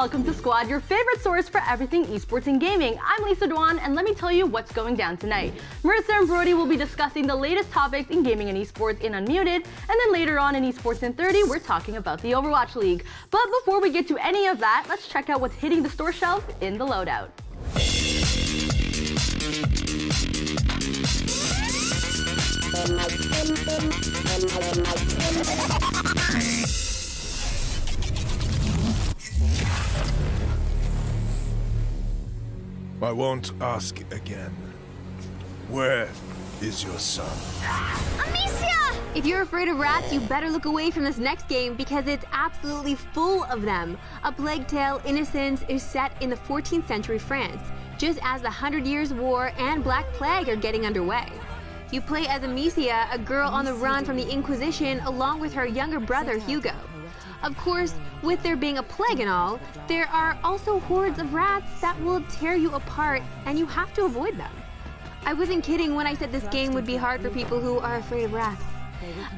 welcome to Squad, your favorite source for everything esports and gaming. I'm Lisa Dwan, and let me tell you what's going down tonight. Marissa and Brody will be discussing the latest topics in gaming and esports in Unmuted, and then later on in Esports in 30, we're talking about the Overwatch League. But before we get to any of that, let's check out what's hitting the store shelves in the loadout. I won't ask again. Where is your son? Amicia! If you're afraid of rats, you better look away from this next game because it's absolutely full of them. A Plague Tale: Innocence is set in the 14th century France, just as the 100 Years' War and Black Plague are getting underway. You play as Amicia, a girl on the run from the Inquisition, along with her younger brother Hugo. Of course, with there being a plague and all, there are also hordes of rats that will tear you apart, and you have to avoid them. I wasn't kidding when I said this game would be hard for people who are afraid of rats.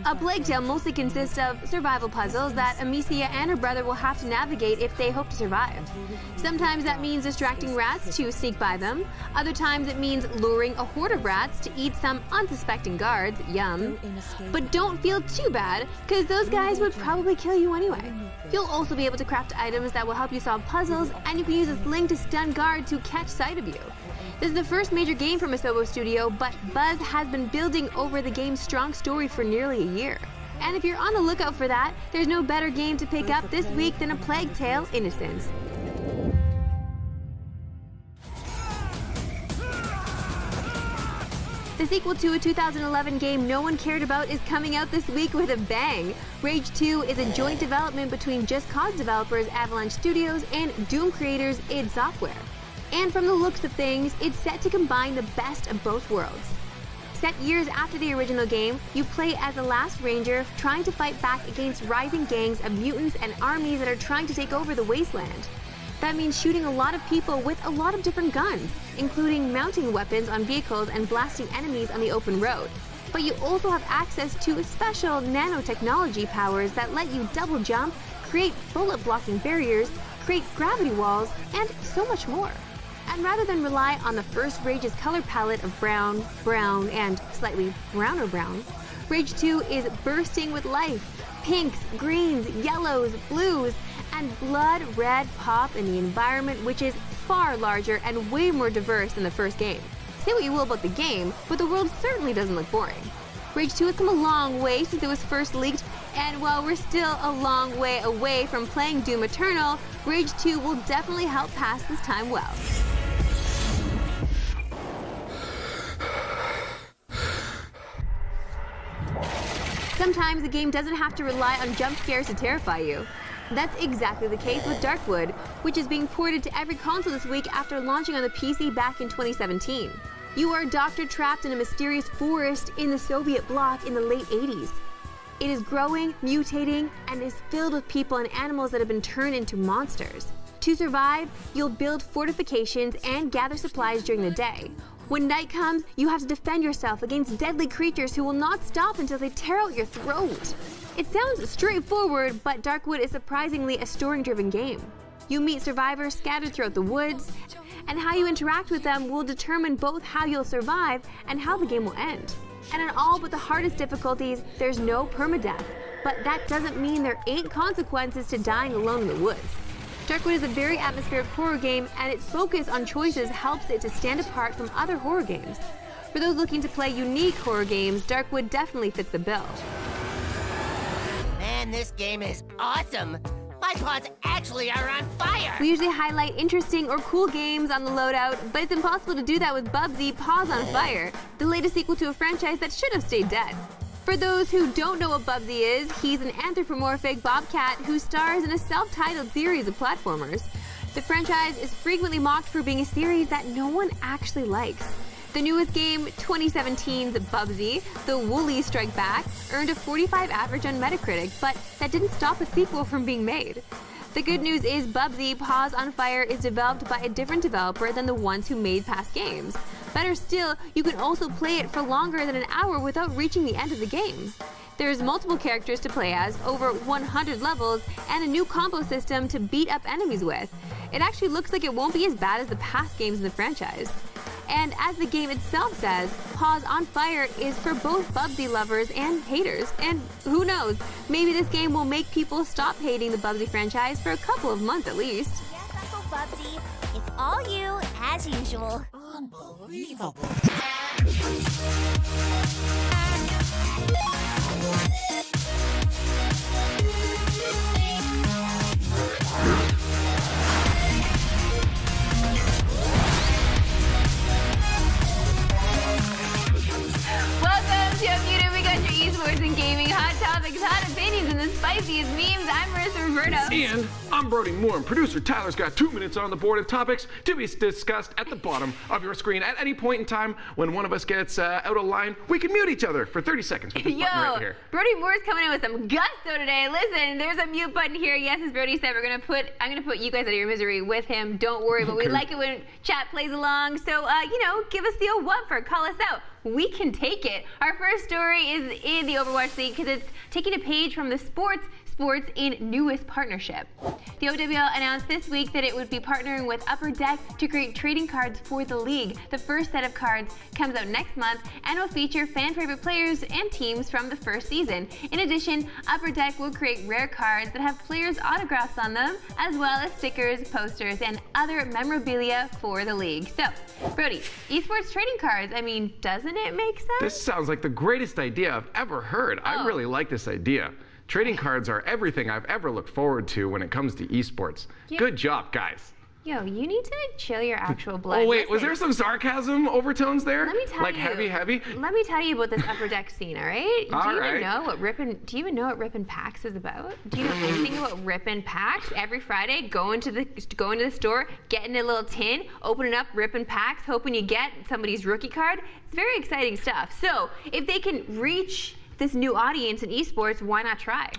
A Plague Tale mostly consists of survival puzzles that Amicia and her brother will have to navigate if they hope to survive. Sometimes that means distracting rats to sneak by them. Other times it means luring a horde of rats to eat some unsuspecting guards, yum. But don't feel too bad, because those guys would probably kill you anyway. You'll also be able to craft items that will help you solve puzzles, and you can use a sling to stun guards who catch sight of you. This is the first major game from Asobo Studio, but buzz has been building over the game's strong story for nearly a year. And if you're on the lookout for that, there's no better game to pick up this week than A Plague Tale: Innocence. The sequel to a 2011 game no one cared about is coming out this week with a bang. Rage 2 is a joint development between Just Cause developers Avalanche Studios and Doom creators id Software. And from the looks of things, it's set to combine the best of both worlds. Set years after the original game, you play as a last ranger trying to fight back against rising gangs of mutants and armies that are trying to take over the wasteland. That means shooting a lot of people with a lot of different guns, including mounting weapons on vehicles and blasting enemies on the open road. But you also have access to special nanotechnology powers that let you double jump, create bullet-blocking barriers, create gravity walls, and so much more. And rather than rely on the first Rage's color palette of brown, brown, and slightly browner brown, Rage 2 is bursting with life. Pinks, greens, yellows, blues, and blood red pop in the environment, which is far larger and way more diverse than the first game. Say what you will about the game, but the world certainly doesn't look boring. Rage 2 has come a long way since it was first leaked, and while we're still a long way away from playing Doom Eternal, Rage 2 will definitely help pass this time well. Sometimes a game doesn't have to rely on jump scares to terrify you. That's exactly the case with Darkwood, which is being ported to every console this week after launching on the PC back in 2017. You are a doctor trapped in a mysterious forest in the Soviet bloc in the late 80s. It is growing, mutating, and is filled with people and animals that have been turned into monsters. To survive, you'll build fortifications and gather supplies during the day. When night comes, you have to defend yourself against deadly creatures who will not stop until they tear out your throat. It sounds straightforward, but Darkwood is surprisingly a story-driven game. You meet survivors scattered throughout the woods, and how you interact with them will determine both how you'll survive and how the game will end. And in all but the hardest difficulties, there's no permadeath, but that doesn't mean there ain't consequences to dying alone in the woods. Darkwood is a very atmospheric horror game, and its focus on choices helps it to stand apart from other horror games. For those looking to play unique horror games, Darkwood definitely fits the bill. Man, this game is awesome! My paws actually are on fire! We usually highlight interesting or cool games on the loadout, but it's impossible to do that with Bubsy Paws on Fire, the latest sequel to a franchise that should have stayed dead. For those who don't know what Bubsy is, he's an anthropomorphic bobcat who stars in a self-titled series of platformers. The franchise is frequently mocked for being a series that no one actually likes. The newest game, 2017's Bubsy, The Woolly Strike Back, earned a 45 average on Metacritic, but that didn't stop a sequel from being made. The good news is Bubsy Paws on Fire is developed by a different developer than the ones who made past games. Better still, you can also play it for longer than an hour without reaching the end of the game. There's multiple characters to play as, over 100 levels, and a new combo system to beat up enemies with. It actually looks like it won't be as bad as the past games in the franchise. And as the game itself says, Paws on Fire is for both Bubsy lovers and haters. And who knows, maybe this game will make people stop hating the Bubsy franchise for a couple of months at least. Yes, Uncle Bubsy, it's all you, as usual. Unbelievable. Welcome to Unmuted. We got your esports and gaming hot topics, hot opinions, and the spiciest memes. I'm Marissa Roberto. And I'm Brody Moore, and producer Tyler's got 2 minutes on the board of topics to be discussed at the bottom of your screen. At any point in time, when one of us gets out of line, we can mute each other for 30 seconds with this button right here. Brody Moore's coming in with some gusto today. Listen, there's a mute button here. Yes, as Brody said, I'm gonna put you guys out of your misery with him. Don't worry, but we like it when chat plays along. So, give us the old what for. Call us out. We can take it. Our first story is in the Overwatch League because it's taking a page from the sports in newest partnership. The OWL announced this week that it would be partnering with Upper Deck to create trading cards for the league. The first set of cards comes out next month and will feature fan favorite players and teams from the first season. In addition, Upper Deck will create rare cards that have players' autographs on them, as well as stickers, posters, and other memorabilia for the league. So, Brody, esports trading cards, doesn't it make sense? This sounds like the greatest idea I've ever heard. I really like this idea. Trading cards are everything I've ever looked forward to when it comes to esports. Yeah. Good job, guys. Yo, you need to chill your actual blood. Oh wait, was Listen, there some sarcasm overtones there? Let me tell like you. heavy? Let me tell you about this upper deck scene, all right? All do you right. even know what Rippin' Packs is about? Do you know anything about Rippin' Packs? Every Friday, go into the store, get in a little tin, open it up, Rippin' Packs, hoping you get somebody's rookie card. It's very exciting stuff. So if they can reach this new audience in esports, why not try?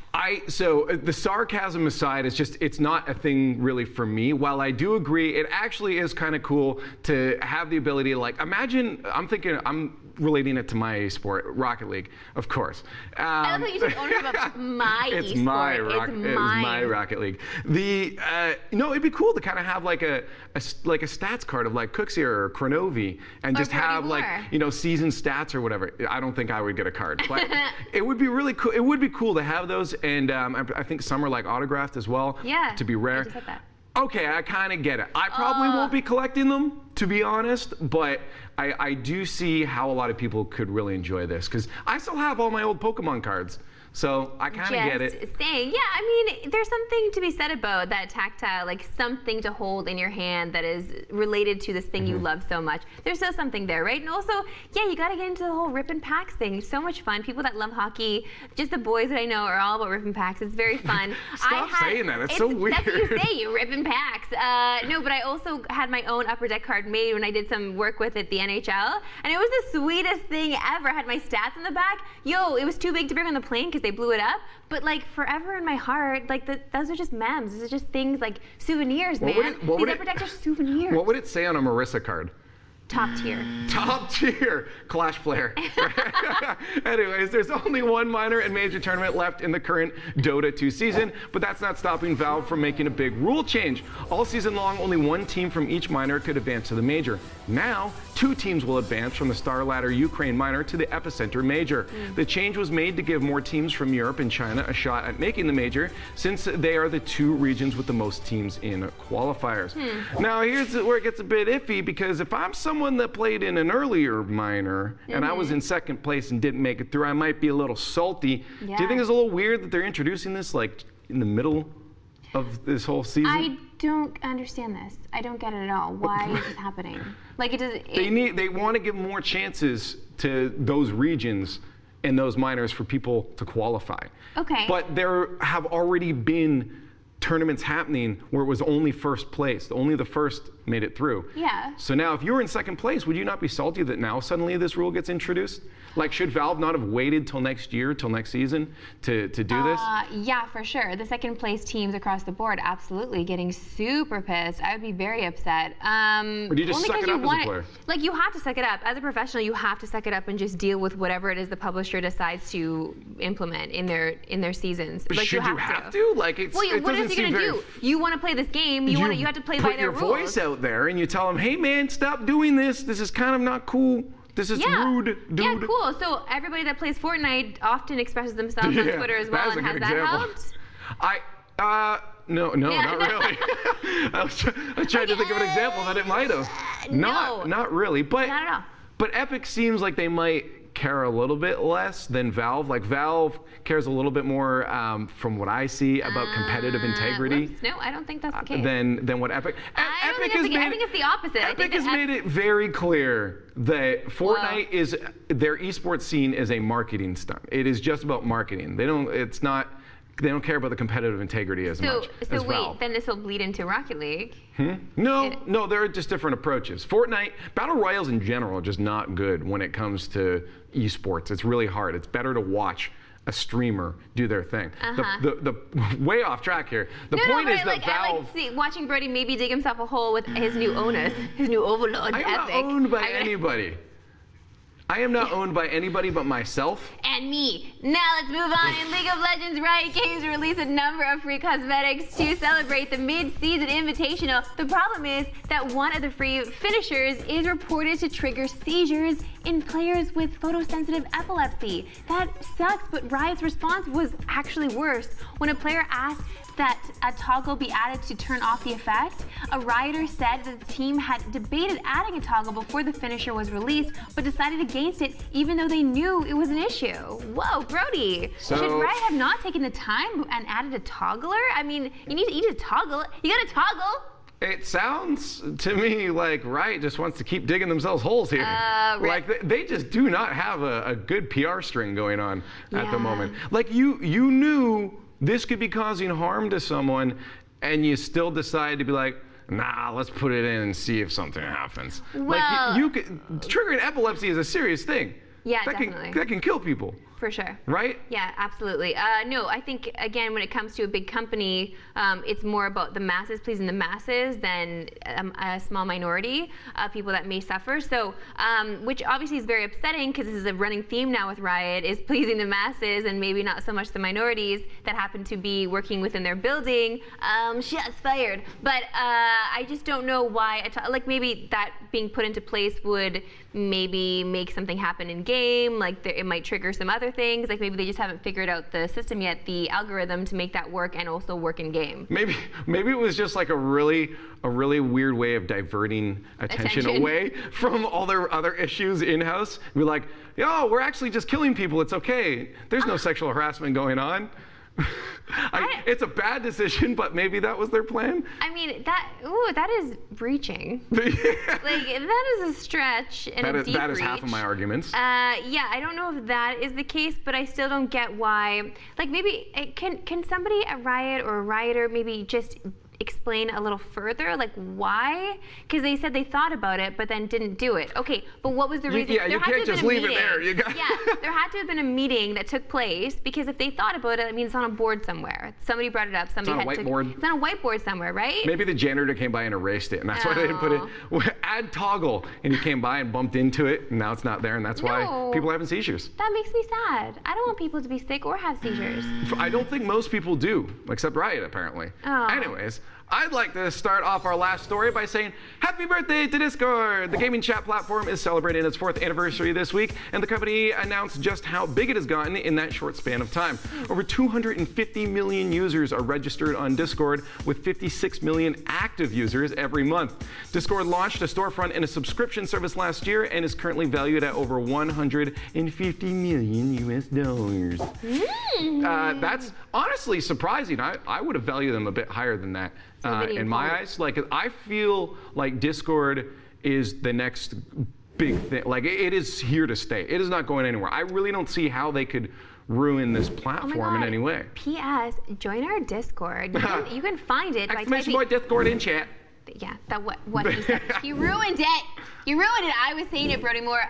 So the sarcasm aside, it's not a thing really for me. While I do agree, it actually is kind of cool to have the ability to, like, imagine, I'm relating it to my sport, Rocket League, of course. I love how you took ownership of my It's esport. my Rocket League. It'd be cool to kind of have like a stats card of like Cooksier or Chronovi, and just have like, season stats or whatever. I don't think I would get a card, but it would be really cool. It would be cool to have those, and I think some are like autographed as well. Yeah, to be rare. I just said that. Okay, I kind of get it. I probably won't be collecting them, to be honest, but I do see how a lot of people could really enjoy this, because I still have all my old Pokemon cards. So I kind of get it. Just saying, yeah, I mean, there's something to be said about that tactile, like something to hold in your hand that is related to this thing you love so much. There's still something there, right? And also, yeah, you got to get into the whole Rippin' Packs thing. So much fun. People that love hockey, just the boys that I know are all about Rippin' Packs. It's very fun. Stop saying that. It's so weird. That's what you say, you Rippin' Packs. No, but I also had my own upper deck card made when I did some work with it, the NHL, and it was the sweetest thing ever. I had my stats in the back. Yo, it was too big to bring on the plane because they blew it up, but like forever in my heart, like those are just memes. These are just things like souvenirs, man. These upper decks are souvenirs. What would it say on a Marissa card? Top tier. Top tier Clash player. Anyways, there's only one minor and major tournament left in the current Dota 2 season, but that's not stopping Valve from making a big rule change. All season long, only one team from each minor could advance to the major. Now, 2 teams will advance from the Star Ladder Ukraine minor to the Epicenter major. The change was made to give more teams from Europe and China a shot at making the major, since they are the 2 regions with the most teams in qualifiers. Now, here's where it gets a bit iffy, because if I'm someone that played in an earlier minor and I was in second place and didn't make it through, I might be a little salty. Yeah. Do you think it's a little weird that they're introducing this like in the middle of this whole season? I don't understand this. I don't get it at all. Why is this happening? Like, it does. They want to give more chances to those regions and those minors for people to qualify. Okay. But there have already been tournaments happening where it was only first place. Only the first made it through. Yeah. So now if you were in second place, would you not be salty that now suddenly this rule gets introduced? Like, should Valve not have waited till next year, till next season to do this? Yeah, for sure. The second place teams across the board, absolutely getting super pissed. I would be very upset. Or do you just suck it up as a player? Like, you have to suck it up. As a professional, you have to suck it up and just deal with whatever it is the publisher decides to implement in their seasons. But like, should you have to? Like, it's, well, it what doesn't is he seem gonna very do? You want to play this game. You have to play by their rules. Put your voice out there and you tell them, hey man, stop doing this. This is kind of not cool. This is rude, dude. Yeah, cool. So everybody that plays Fortnite often expresses themselves on Twitter as well, and has that helped? No, not really. I was trying to think of an example that it might have. Not really. But not at all. But Epic seems like they might care a little bit less than Valve. Like, Valve cares a little bit more, from what I see, about competitive integrity. Whoops, no, I don't think that's the case. Than what Epic. I think it's the opposite. Epic has made it very clear that Fortnite is their esports scene is a marketing stunt. It is just about marketing. They don't care about the competitive integrity as much as Valve. So wait, then this will bleed into Rocket League. No, there are just different approaches. Fortnite, Battle Royales in general are just not good when it comes to esports. It's really hard. It's better to watch a streamer do their thing. The way off track here. The point is that Valve... I like watching Brody maybe dig himself a hole with his new onus, his new overlord, Epic. I am not owned by anybody. I am not owned by anybody but myself. And me. Now let's move on. In League of Legends, Riot Games released a number of free cosmetics to celebrate the mid-season invitational. The problem is that one of the free finishers is reported to trigger seizures in players with photosensitive epilepsy. That sucks, but Riot's response was actually worse. When a player asked that a toggle be added to turn off the effect, a Rioter said that the team had debated adding a toggle before the finisher was released, but decided against it even though they knew it was an issue. Whoa, Brody. Should Riot have not taken the time and added a toggler? I mean, you need to toggle it. You gotta toggle. It sounds to me like Riot just wants to keep digging themselves holes here. Like they just do not have a good PR string going on at the moment. Like you knew this could be causing harm to someone, and you still decide to be like, nah, let's put it in and see if something happens. Well, like you could, triggering epilepsy is a serious thing. Yeah, that definitely. that can kill people. For sure. Right? Yeah, absolutely. No, I think, again, when it comes to a big company, it's more about the masses, pleasing the masses, than a small minority of people that may suffer. So, which obviously is very upsetting, because this is a running theme now with Riot, is pleasing the masses and maybe not so much the minorities that happen to be working within their building. Shots fired. But I just don't know why, like maybe that being put into place would maybe make something happen in game, like it might trigger some other things, like maybe they just haven't figured out the system yet, the algorithm to make that work and also work in game. Maybe it was just like a really weird way of diverting attention away from all their other issues in-house. We're like, yo, we're actually just killing people, it's okay. There's no sexual harassment going on. It's a bad decision, but maybe that was their plan. I mean, that is breaching. Like, that is a stretch and a deep that is reach. half of my arguments. Yeah, I don't know if that is the case, but I still don't get why. Like, maybe can somebody at Riot or a Rioter maybe just explain a little further, like why? Because they said they thought about it, but then didn't do it. Okay, but what was the reason? Yeah, you can't just leave it there. You got there had to have been a meeting that took place, because if they thought about it, I mean, it's on a board somewhere. Somebody brought it up. Somebody it's on a whiteboard. It's on a whiteboard somewhere, right? Maybe the janitor came by and erased it, and that's why they didn't put it. Add toggle, and he came by and bumped into it, and now it's not there, and that's why people are having seizures. That makes me sad. I don't want people to be sick or have seizures. I don't think most people do, except Riot, apparently. Anyways, I'd like to start off our last story by saying happy birthday to Discord! The gaming chat platform is celebrating its 4th anniversary this week, and the company announced just how big it has gotten in that short span of time. Over 250 million users are registered on Discord, with 56 million active users every month. Discord launched a storefront and a subscription service last year and is currently valued at over $150 million US. That's honestly surprising. I would have valued them a bit higher than that. In my eyes, like I feel like Discord is the next big thing. Like it is here to stay. It is not going anywhere. I really don't see how they could ruin this platform in any way. P.S. Join our Discord. You can find it by exclamation point Discord in chat. Yeah, that what he said. You ruined it. You ruined it. I was saying it, Brody Moore.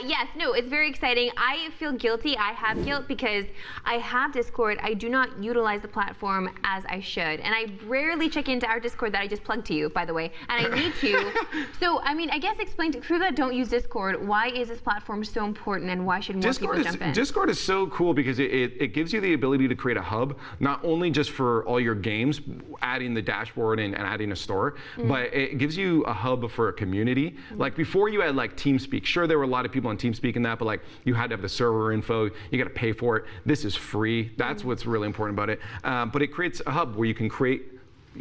Yes, no, it's very exciting. I feel guilty. I have guilt because I have Discord. I do not utilize the platform as I should. And I rarely check into our Discord that I just plugged to you, by the way. And I need to. So, I mean, I guess explain to people that don't use Discord, why is this platform so important and why should more people jump in? Discord is so cool because it gives you the ability to create a hub, not only just for all your games, adding the dashboard and adding a store, but it gives you a hub for a community. Like before you had like TeamSpeak. Sure, there were a lot of people on TeamSpeak and that, but like you had to have the server info. You got to pay for it. This is free. That's what's really important about it. But it creates a hub where you can create.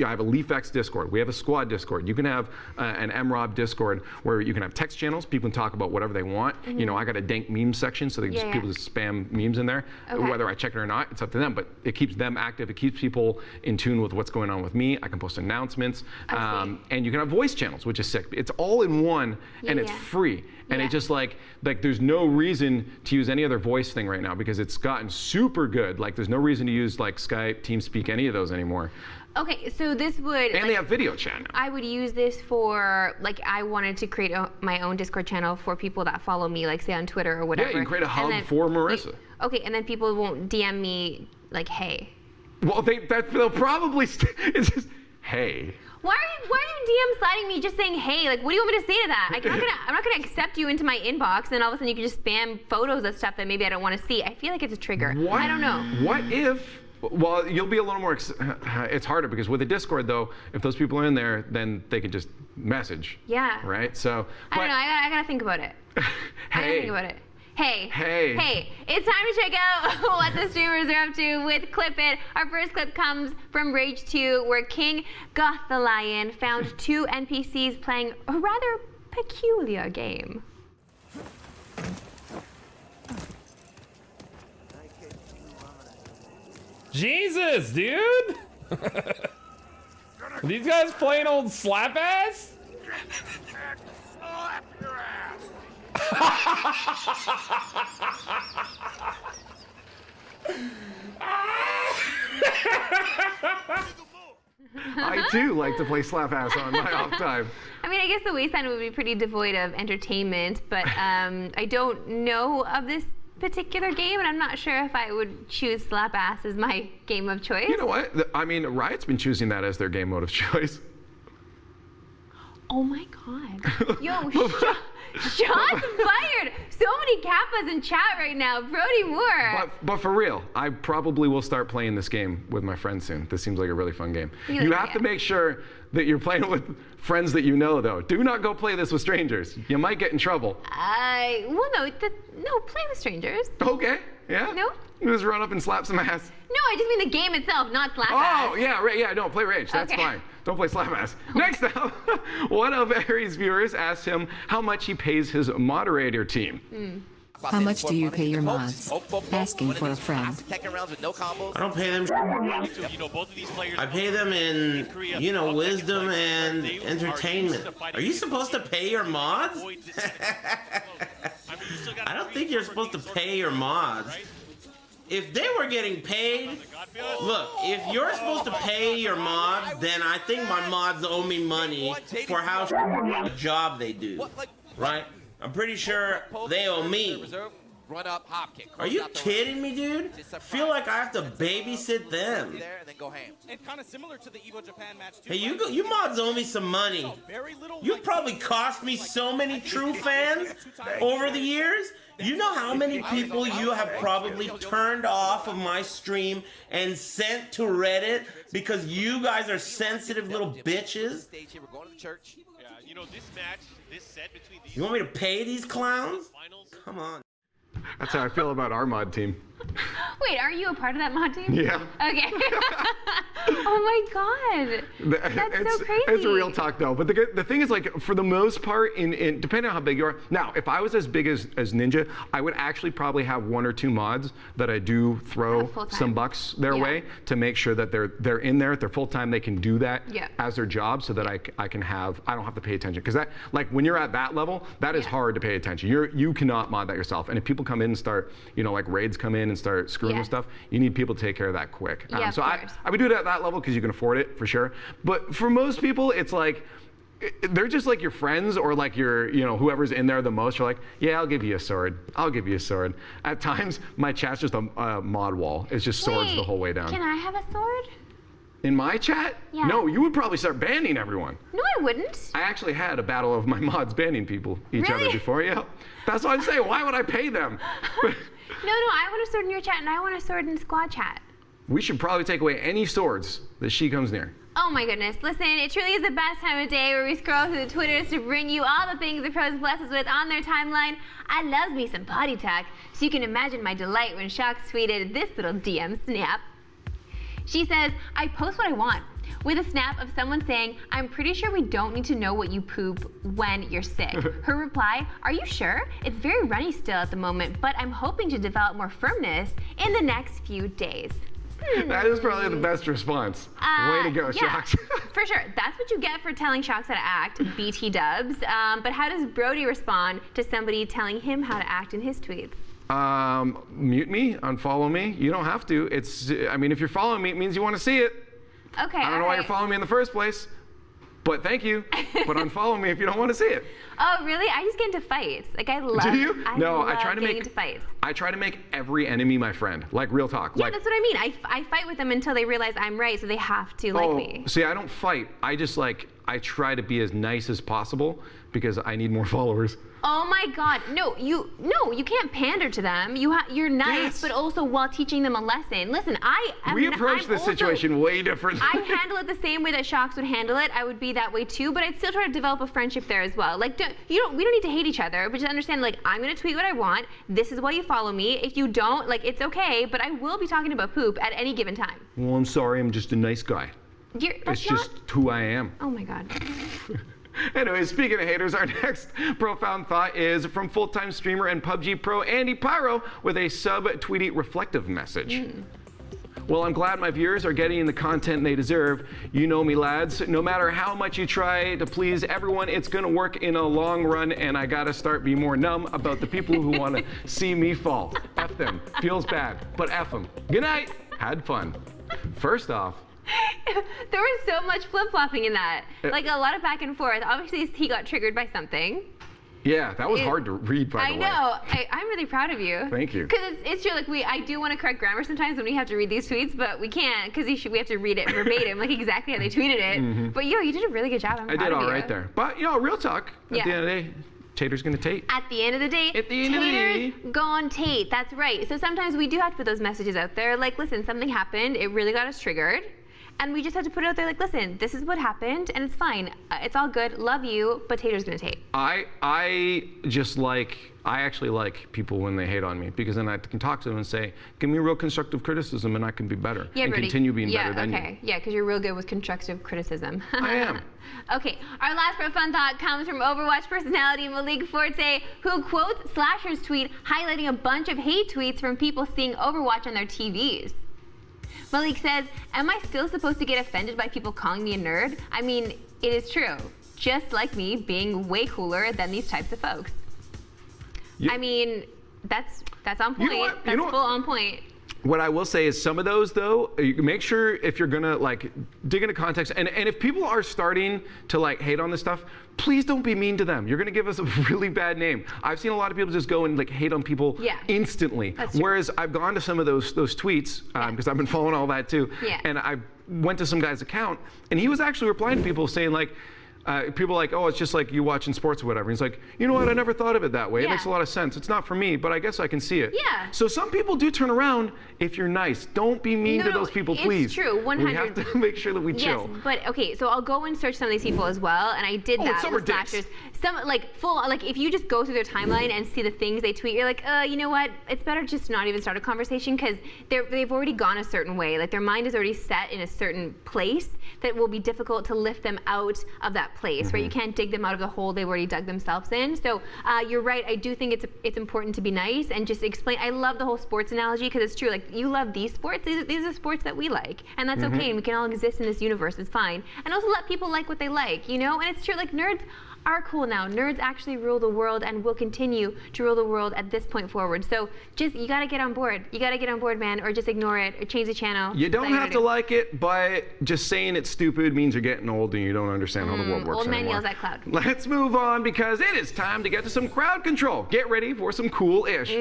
I have a LeafX Discord. We have a Squad Discord. You can have an MROB Discord where you can have text channels. People can talk about whatever they want. You know, I got a dank meme section, so people just spam memes in there. Whether I check it or not, it's up to them. But it keeps them active. It keeps people in tune with what's going on with me. I can post announcements. And you can have voice channels, which is sick. It's all in one, and it's free. And it just like there's no reason to use any other voice thing right now because it's gotten super good. Like there's no reason to use like Skype, TeamSpeak, any of those anymore. Okay, so this would... And they have video chat now. I would use this for, like, I wanted to create my own Discord channel for people that follow me, like, say, on Twitter or whatever. Yeah, you can create a hub for Marissa. Okay, and then people won't DM me, like, hey. Well, they'll probably... it's just, hey. Why are you DM sliding me just saying hey? Like, what do you want me to say to that? I'm not gonna accept you into my inbox, and all of a sudden you can just spam photos of stuff that maybe I don't want to see. I feel like it's a trigger. I don't know. What if... Well, you'll be a little more, it's harder because with a Discord though, if those people are in there, then they can just message. Yeah. Right? So. I don't know, I gotta think about it. Hey. I gotta think about it. Hey. Hey. Hey. It's time to check out what the streamers are up to with Clip It. Our first clip comes from Rage 2, where King Goth the Lion found 2 NPCs playing a rather peculiar game. Jesus, dude! Are these guys playing old slap ass? Slap your ass! I too like to play slap ass on my off time. I mean, I guess the wasteland would be pretty devoid of entertainment, but I don't know of this particular game, and I'm not sure if I would choose slap ass as my game of choice. You know what? I mean, Riot's been choosing that as their game mode of choice. Oh my god. Yo, shots fired! So many Kappas in chat right now. Brody Moore. But for real, I probably will start playing this game with my friends soon. This seems like a really fun game. You have to make sure that you're playing with friends that you know, though. Do not go play this with strangers. You might get in trouble. Well, no, play with strangers. Okay, yeah? No? You just run up and slap some ass. No, I just mean the game itself, not slap ass. Oh, yeah, right, yeah, no, play Rage. That's fine. Don't play slap ass. Next up, one of Aries viewers asked him how much he pays his moderator team. How much do you pay your mods? Asking for a friend. I don't pay them. I pay them in, wisdom and entertainment. Are you supposed to pay your mods? I don't think you're supposed to pay your mods. If they were getting paid, look, if you're supposed to pay your mods, then I think my mods owe me money for how job they do, right? I'm pretty sure they owe me. Are you kidding me, dude? I feel like I have to babysit them. Hey, you mods owe me some money. You probably cost me so many true fans over the years. You know how many people you have probably turned off of my stream and sent to Reddit because you guys are sensitive little bitches? You want me to pay these clowns? Come on. That's how I feel about our mod team. Wait, are you a part of that mod team? Yeah. Okay. Oh my god. That's so crazy. It's a real talk though. But the thing is, like, for the most part, depending on how big you are. Now, if I was as big as Ninja, I would actually probably have 1 or 2 mods that I do throw some bucks their way to make sure that they're in there. If they're full time, they can do that as their job, so that I don't have to pay attention. Because that, like, when you're at that level, that is hard to pay attention. You cannot mod that yourself. And if people come in and start, like raids come in and start screwing with stuff, you need people to take care of that quick. So I would do it at that level because you can afford it for sure. But for most people, it's like, they're just like your friends or like your, whoever's in there the most. You're like, yeah, I'll give you a sword. I'll give you a sword. At times, my chat's just a mod wall. It's just swords the whole way down. Can I have a sword? In my chat? Yeah. No, you would probably start banning everyone. No, I wouldn't. I actually had a battle of my mods banning people each other before. Yeah. That's what I'm saying. Why would I pay them? No, I want a sword in your chat, and I want a sword in squad chat. We should probably take away any swords that she comes near. Oh my goodness. Listen, it truly is the best time of day where we scroll through the Twitters to bring you all the things the pros bless us with on their timeline. I love me some potty talk, so you can imagine my delight when Shox tweeted this little DM snap. She says, I post what I want, with a snap of someone saying, I'm pretty sure we don't need to know what you poop when you're sick. Her reply, are you sure? It's very runny still at the moment, but I'm hoping to develop more firmness in the next few days. That is probably the best response. Way to go, Shox. For sure. That's what you get for telling Shox how to act, BT dubs. But how does Brody respond to somebody telling him how to act in his tweets? Mute me, unfollow me. You don't have to. If you're following me, it means you want to see it. Okay. I don't know why you're following me in the first place, but thank you. But unfollow me if you don't want to see it. Oh, really? I just get into fights. Like, I love. Do you? No, I try to getting into fights. I try to make every enemy my friend. Like, real talk. Yeah, that's what I mean. I fight with them until they realize I'm right, so they have to like me. See, I don't fight. I just I try to be as nice as possible because I need more followers. Oh my God! No, you can't pander to them. You're nice, but also while teaching them a lesson. Listen, we approach this situation way differently. I handle it the same way that Shox would handle it. I would be that way too, but I'd still try to develop a friendship there as well. Like, we don't need to hate each other, but just understand, like, I'm gonna tweet what I want. This is why you follow me. If you don't, like, it's okay. But I will be talking about poop at any given time. Well, I'm sorry. I'm just a nice guy. It's just who I am. Oh my God. Anyway, speaking of haters, our next profound thought is from full-time streamer and PUBG pro Andy Pyro with a sub-tweety reflective message. Well, I'm glad my viewers are getting the content they deserve. You know me, lads. No matter how much you try to please everyone, it's gonna work in a long run, and I gotta start being more numb about the people who wanna see me fall. F them. Feels bad, but F them. Good night. Had fun. First off, there was so much flip-flopping in that. Like a lot of back and forth. Obviously, he got triggered by something. yeah, that was hard to read, by the way. I know. I'm really proud of you. Thank you. Because it's true. Like I do want to correct grammar sometimes when we have to read these tweets, but we can't because we have to read it verbatim, like exactly how they tweeted it. But you did a really good job. I'm proud of you. I did all right there. But real talk. At the end of the day, Tater's gonna Tate. At the end of the day, Tater's gone Tate. That's right. So sometimes we do have to put those messages out there. Like, listen, something happened. It really got us triggered. And we just have to put it out there like, listen, this is what happened, and it's fine. It's all good. Love you, but Tater's gonna Tate. I actually like people when they hate on me, because then I can talk to them and say, give me real constructive criticism and I can be better. And Brody, continue being better than you. Yeah, because you're real good with constructive criticism. I am. Okay, our last for fun thought comes from Overwatch personality Malik Forte, who quotes Slasher's tweet highlighting a bunch of hate tweets from people seeing Overwatch on their TVs. Malik says, am I still supposed to get offended by people calling me a nerd? I mean, it is true. Just like me being way cooler than these types of folks. I mean, that's on point. That's full on point. What I will say is some of those, though, you make sure if you're gonna dig into context, and if people are starting to hate on this stuff, please don't be mean to them. You're gonna give us a really bad name. I've seen a lot of people just go and hate on people instantly. Whereas I've gone to some of those tweets, because I've been following all that too, and I went to some guy's account, and he was actually replying to people saying people are like, oh, it's just like you watching sports or whatever. He's like, you know what? I never thought of it that way. It makes a lot of sense. It's not for me, but I guess I can see it. Yeah. So some people do turn around if you're nice. Don't be mean to those people, please. It's true, 100. We have to make sure that we chill. Yes, but okay, so I'll go and search some of these people as well, and I did that some with are dicks. Slashers. Some if you just go through their timeline and see the things they tweet, you're like, you know what? It's better just not even start a conversation because they've already gone a certain way. Like their mind is already set in a certain place that will be difficult to lift them out of that place, right? You can't dig them out of the hole they've already dug themselves in. So you're right. I do think it's important to be nice and just explain. I love the whole sports analogy because it's true. Like you love these sports. These are sports that we like, and that's okay. And we can all exist in this universe. It's fine. And also let people like what they like, And it's true. Like nerds are cool now. Nerds actually rule the world and will continue to rule the world at this point forward. So you gotta get on board. You gotta get on board, man, or just ignore it or change the channel. You don't have to like it, but just saying it's stupid means you're getting old and you don't understand how the world works anymore. Old man yells at cloud. Let's move on because it is time to get to some crowd control. Get ready for some cool-ish.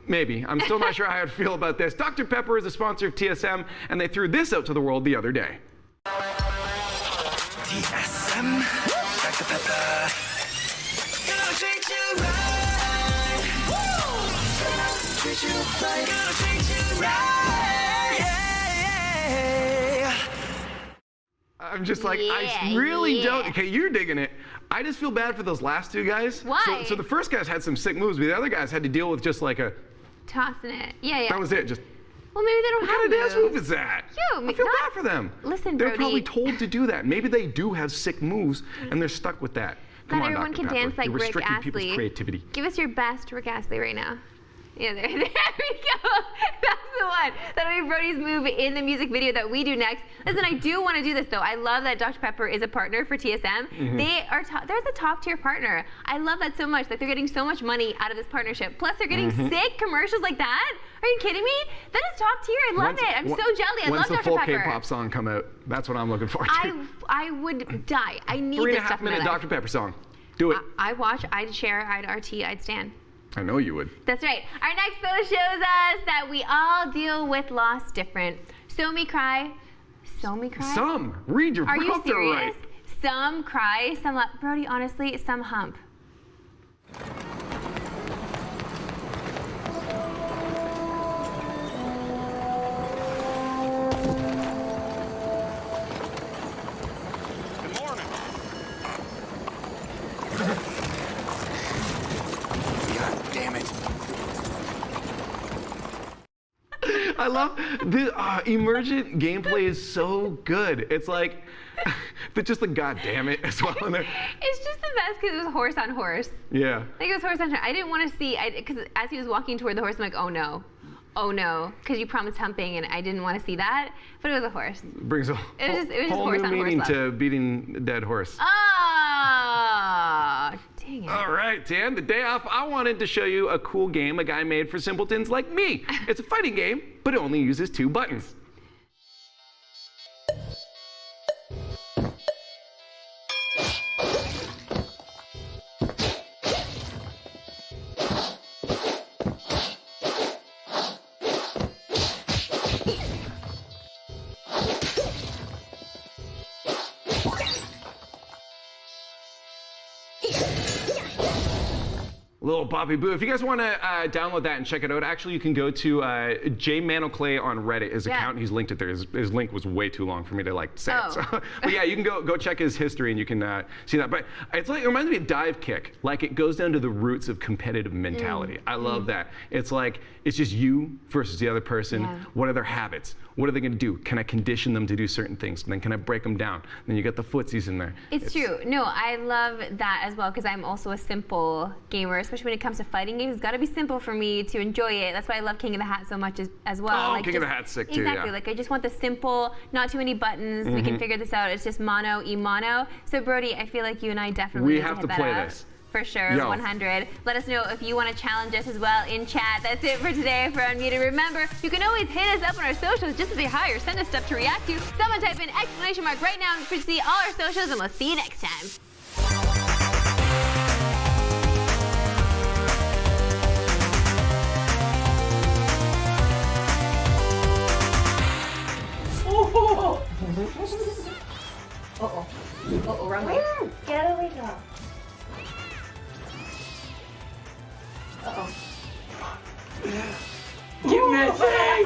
Maybe. I'm still not sure how I'd feel about this. Dr. Pepper is a sponsor of TSM, and they threw this out to the world the other day. TSM, Dr. Pepper. Gonna treat you right. Gonna treat you right. Gonna treat you right. Yeah. I'm just like, I really don't. Okay, you're digging it. I just feel bad for those last two guys. Why? So the first guys had some sick moves, but the other guys had to deal with just like a tossing it. Yeah. That was it. Just. Well, maybe they don't have What kind of dance move is that? I feel bad for them. Listen, They're Brody. probably told to do that. Maybe they do have sick moves and they're stuck with that. Come Not on, everyone Dr. can Pepper. dance like You're Rick restricting Astley. people's creativity. Give us your best Rick Astley right now. Yeah, there we go. That's the one. That'll be Brody's move in the music video that we do next. Listen, I do want to do this though. I love that Dr. Pepper is a partner for TSM. They're the top tier partner. I love that so much. Like they're getting so much money out of this partnership. Plus they're getting sick commercials like that. Are you kidding me? That is top tier. I love it. I'm so jelly. I love Dr. Pepper. When's the full K-pop song come out? That's what I'm looking forward to. I would die. I need this stuff in my life. 3.5 minute Dr. Pepper song. Do it. I watch, I'd share, I'd RT, I'd stan. I know you would. That's right. Our next photo shows us that we all deal with loss different. So me cry. Some. Read your prompter right. Are you serious? Some cry, some laugh. Brody, honestly, some hump. I love the emergent gameplay is so good. It's like, but just the goddamn it as well. It's just the best because it was horse on horse. Yeah. Like it was horse on horse. I didn't want to see, because as he was walking toward the horse, I'm like, oh no. Oh no, because you promised humping and I didn't want to see that, but it was a horse. Brings a It was just whole horse new on horse meaning love. to beating a dead horse. Ah, dang it. All right, Dan, the day off, I wanted to show you a cool game a guy made for simpletons like me. It's a fighting game, but it only uses 2 buttons. Little Bobby Boo. If you guys want to download that and check it out, actually you can go to jmanoclay on Reddit, his account. He's linked it there. His link was way too long for me to say it. So, but yeah, you can go check his history and you can see that. But it's like, it reminds me of dive kick. Like it goes down to the roots of competitive mentality. I love that. It's like, it's just you versus the other person. Yeah. What are their habits? What are they going to do? Can I condition them to do certain things? And then can I break them down? Then you get the footsies in there. It's true. No, I love that as well because I'm also a simple gamer, especially when it comes to fighting games. It's got to be simple for me to enjoy it. That's why I love King of the Hat so much as well. Oh, like King of the Hat's sick too, Exactly. yeah. Like I just want the simple, not too many buttons. We can figure this out. It's just mono, e-mono. So Brody, I feel like you and I definitely We need have to to hit play that up. this. For sure, Yo. 100. Let us know if you want to challenge us as well in chat. That's it for today for Unmuted. Remember, you can always hit us up on our socials just to say hi or send us stuff to react to. Someone type in exclamation mark right now to see all our socials, and we'll see you next time. Uh-oh, wrong way. Get away now. Uh-oh. You missing!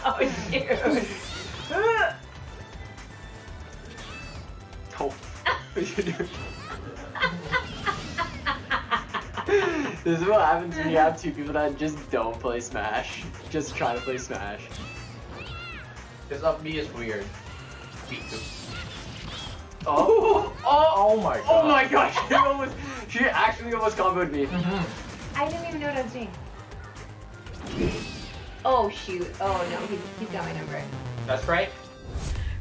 Oh, shoot. Oh. This is what happens when you have 2 people that just don't play Smash. Just try to play Smash. Because up B is weird. Oh! Oh my god. Oh my gosh! She actually almost comboed me. I didn't even know what I was doing. Oh, shoot. Oh, no, he's got my number. That's right.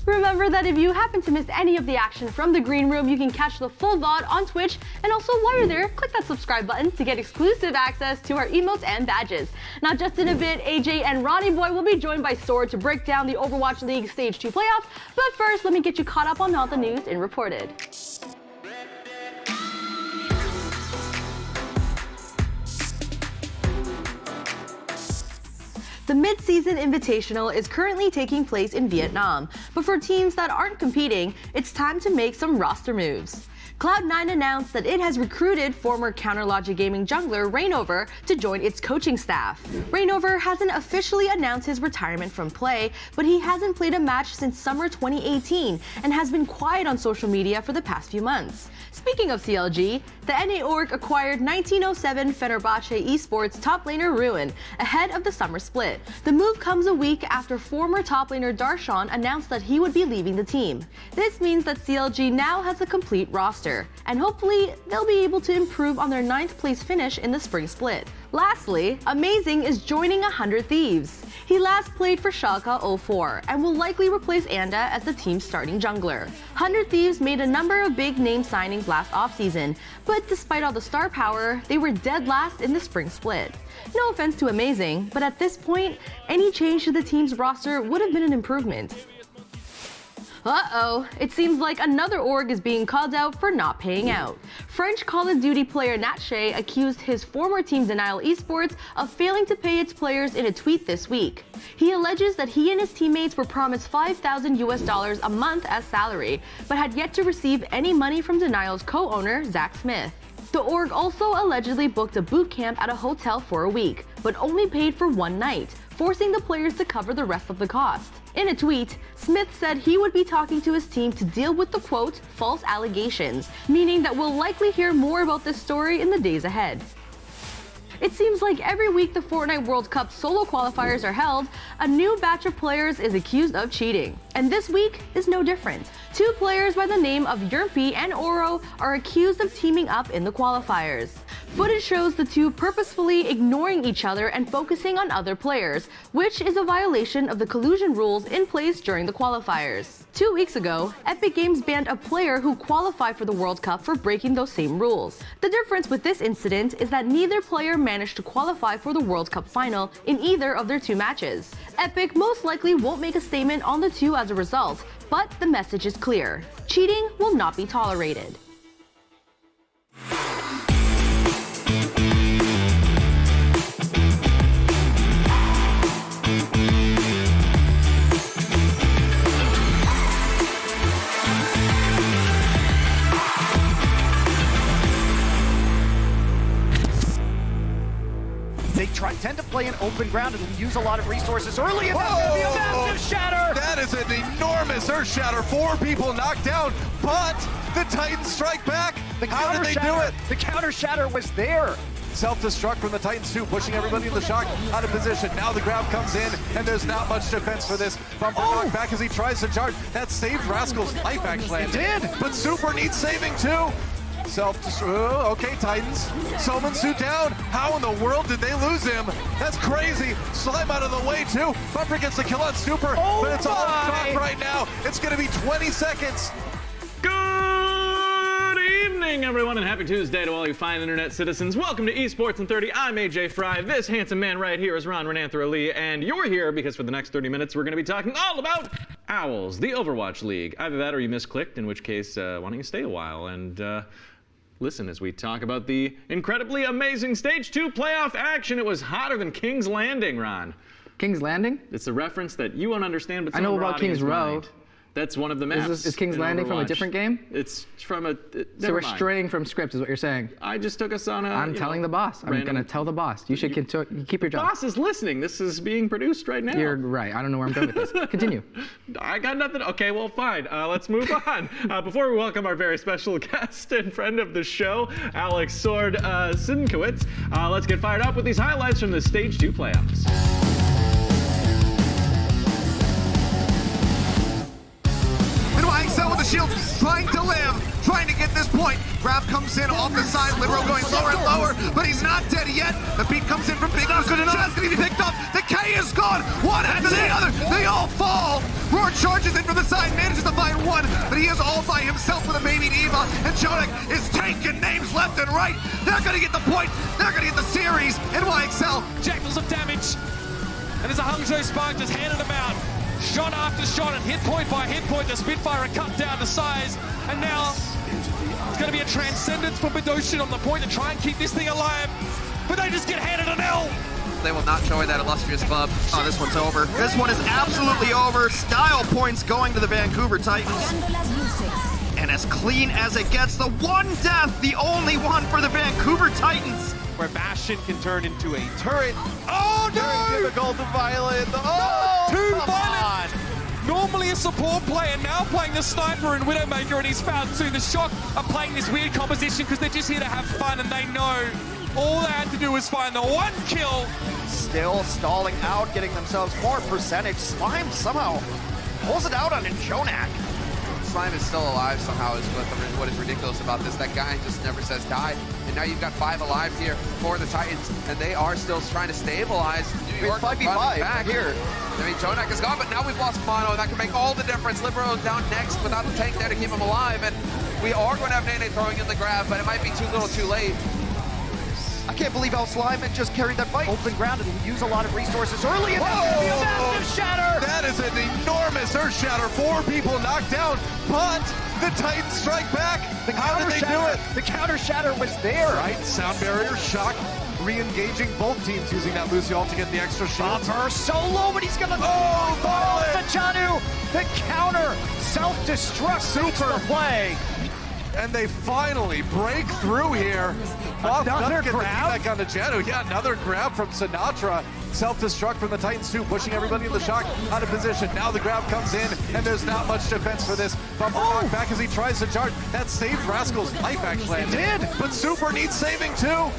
Remember that if you happen to miss any of the action from the Green Room, you can catch the full VOD on Twitch. And also, while you're there, click that subscribe button to get exclusive access to our emotes and badges. Now, just in a bit, AJ and Ronnie Boy will be joined by Sword to break down the Overwatch League Stage 2 playoffs. But first, let me get you caught up on all the news in Reported. The mid-season invitational is currently taking place in Vietnam, but for teams that aren't competing, it's time to make some roster moves. Cloud9 announced that it has recruited former Counterlogic Gaming jungler Rainover to join its coaching staff. Rainover hasn't officially announced his retirement from play, but he hasn't played a match since summer 2018 and has been quiet on social media for the past few months. Speaking of CLG, the NA org acquired 1907 Fenerbahce eSports top laner Ruin ahead of the summer split. The move comes a week after former top laner Darshan announced that he would be leaving the team. This means that CLG now has a complete roster, and hopefully they'll be able to improve on their 9th place finish in the spring split. Lastly, Amazing is joining 100 Thieves. He last played for Schalke 04 and will likely replace Anda as the team's starting jungler. 100 Thieves made a number of big name signings last offseason, but despite all the star power, they were dead last in the spring split. No offense to Amazing, but at this point, any change to the team's roster would have been an improvement. Uh-oh, it seems like another org is being called out for not paying out. French Call of Duty player Natshe accused his former team Denial Esports of failing to pay its players in a tweet this week. He alleges that he and his teammates were promised $5,000 a month as salary, but had yet to receive any money from Denial's co-owner, Zach Smith. The org also allegedly booked a boot camp at a hotel for a week, but only paid for one night, forcing the players to cover the rest of the cost. In a tweet, Smith said he would be talking to his team to deal with the quote, false allegations, meaning that we'll likely hear more about this story in the days ahead. It seems like every week the Fortnite World Cup solo qualifiers are held, a new batch of players is accused of cheating. And this week is no different. 2 players by the name of Yurpi and Oro are accused of teaming up in the qualifiers. Footage shows the two purposefully ignoring each other and focusing on other players, which is a violation of the collusion rules in place during the qualifiers. 2 weeks ago, Epic Games banned a player who qualified for the World Cup for breaking those same rules. The difference with this incident is that neither player managed to qualify for the World Cup final in either of their 2 matches. Epic most likely won't make a statement on the two as a result, but the message is clear. Cheating will not be tolerated. They tend to play an open ground and use a lot of resources early, and that's going to be a massive shatter! That is an enormous earth shatter. 4 people knocked down, but the Titans strike back. How did they do it? The counter shatter was there. Self-destruct from the Titans too, pushing everybody in the shock out of position. Now the grab comes in, and there's not much defense for this. Bumper knock back as he tries to charge. That saved Rascal's life, actually. It did! But Super needs saving too. Self-destruct. Okay, Titans. Somansu down. How in the world did they lose him? That's crazy. Slime out of the way too. Bumper gets the kill on Super, but it's all stopped right now. It's going to be 20 seconds. Good evening, everyone, and happy Tuesday to all you fine internet citizens. Welcome to Esports in 30. I'm AJ Fry. This handsome man right here is Ron Renanthra Lee, and you're here because for the next 30 minutes we're going to be talking all about Owls, the Overwatch League. Either that or you misclicked, in which case, why don't you stay a while and listen as we talk about the incredibly amazing Stage 2 playoff action. It was hotter than King's Landing, Ron. King's Landing? It's a reference that you won't understand, but I know about King's Row. That's one of the maps. Is King's Landing from a different game? It's from a... So we're straying from script is what you're saying. I just took us on a... I'm telling the boss. I'm going to tell the boss. You should keep your job. The boss is listening. This is being produced right now. You're right. I don't know where I'm going with this. Continue. I got nothing. Okay, well, fine. Let's move on. Before we welcome our very special guest and friend of the show, Alex Sword Sinkowitz, let's get fired up with these highlights from the Stage 2 playoffs. Excel with the shield, trying to live, trying to get this point. Grab comes in off the side, Libero going lower and lower, but he's not dead yet. The beat comes in from Big Not good enough. Just gonna be picked up. The K is gone. One after the other. They all fall. Roar charges in from the side, manages to find one, but he is all by himself with a baby Eva, and Jonak is taking names left and right. They're gonna get the point. They're gonna get the series. NYXL. Jackals of damage. And there's a Hangzhou Spark just handed him out. Shot after shot and hit point by hit point. The Spitfire are cut down to size. And now it's going to be a transcendence for Bedoshin on the point to try and keep this thing alive. But they just get handed an L. They will not join that illustrious club. Oh, this one's over. This one is absolutely over. Style points going to the Vancouver Titans. And as clean as it gets, the one death, the only one for the Vancouver Titans. Where Bastion can turn into a turret. Oh no! Very difficult to violate. Oh, too violent! Normally a support player, now playing the Sniper and Widowmaker, and he's found too. The Shock are playing this weird composition because they're just here to have fun, and they know all they had to do was find the one kill. Still stalling out, getting themselves more percentage. Slime somehow pulls it out on Jonak. Slime is still alive somehow is what is ridiculous about this. That guy just never says die. And now you've got 5 alive here for the Titans, and they are still trying to stabilize. New York 5v5 back here. I mean, Jonak is gone, but now we've lost Mono, and that can make all the difference. Libero's down next without the tank there to keep him alive, and we are going to have Nene throwing in the grab, but it might be too little too late. I can't believe how Slime just carried that fight. Open ground and use a lot of resources early, and that's going to be a massive shatter! That is an enormous earth shatter. 4 people knocked down, but the Titans strike back. How did they do it? The counter shatter was there. Right, sound barrier, Shock, re-engaging both teams using that Lucy ult to get the extra shield. Bumper so low, but he's going to fall to Janu. The counter, self-destruct makes the play. And they finally break through here. Another grab? Back on the Janu. Yeah, another grab from Sinatra. Self-destruct from the Titans too, pushing everybody in the shock out of position. Now the grab comes in, and there's not much defense for this. Bumper knock back as he tries to charge. That saved Rascal's life, actually. It did! But Super needs saving too.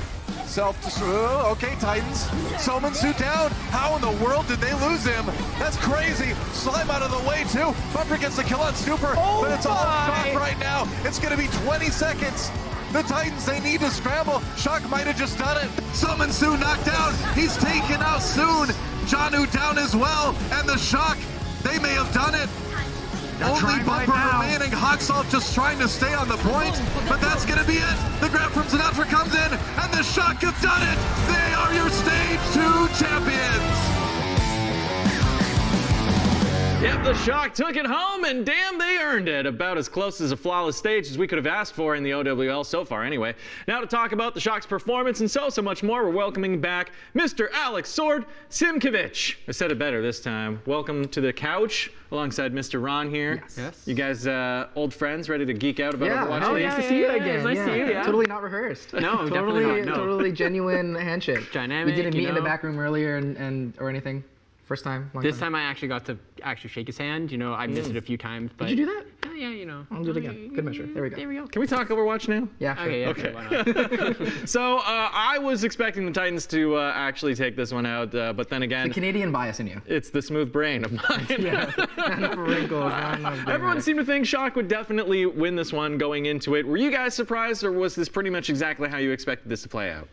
Self-destruct. Okay, Titans. Somansu down. How in the world did they lose him? That's crazy. Slime out of the way too. Bumper gets the kill on Super, but it's all stopped right now. It's going to be 20 seconds. The Titans, they need to scramble. Shock might have just done it. Summon Soon knocked down. He's taken out Soon. Janu down as well. And the Shock, they may have done it. Only Bumper remaining. Hawksalt just trying to stay on the point, but that's going to be it. The grab from Sinatra comes in, and the Shock have done it. They are your Stage 2 champions. Yep, the Shock took it home, and damn, they earned it. About as close as a flawless stage as we could have asked for in the OWL so far anyway. Now to talk about the Shock's performance and so much more, we're welcoming back Mr. Alex Sword Simkovich. I said it better this time. Welcome to the couch alongside Mr. Ron here. Yes. You guys old friends, ready to geek out about Overwatch? Oh, nice to see you again. Nice to see you, yeah. Totally not rehearsed. No, definitely not. No. Totally genuine handshake. Dynamic, We didn't meet in the back room earlier or anything. First time? This time I actually got to shake his hand. You know, I missed it a few times. But Did you do that? Yeah, you know. I'll do it again. Good measure. There we go. There we go. Can we talk Overwatch now? Yeah, sure. Okay, yeah, Okay. why not? So I was expecting the Titans to actually take this one out, but then again, The Canadian bias in you. it's the smooth brain of mine. Yeah. Wrinkles. Everyone seemed to think Shock would definitely win this one going into it. Were you guys surprised, or was this pretty much exactly how you expected this to play out?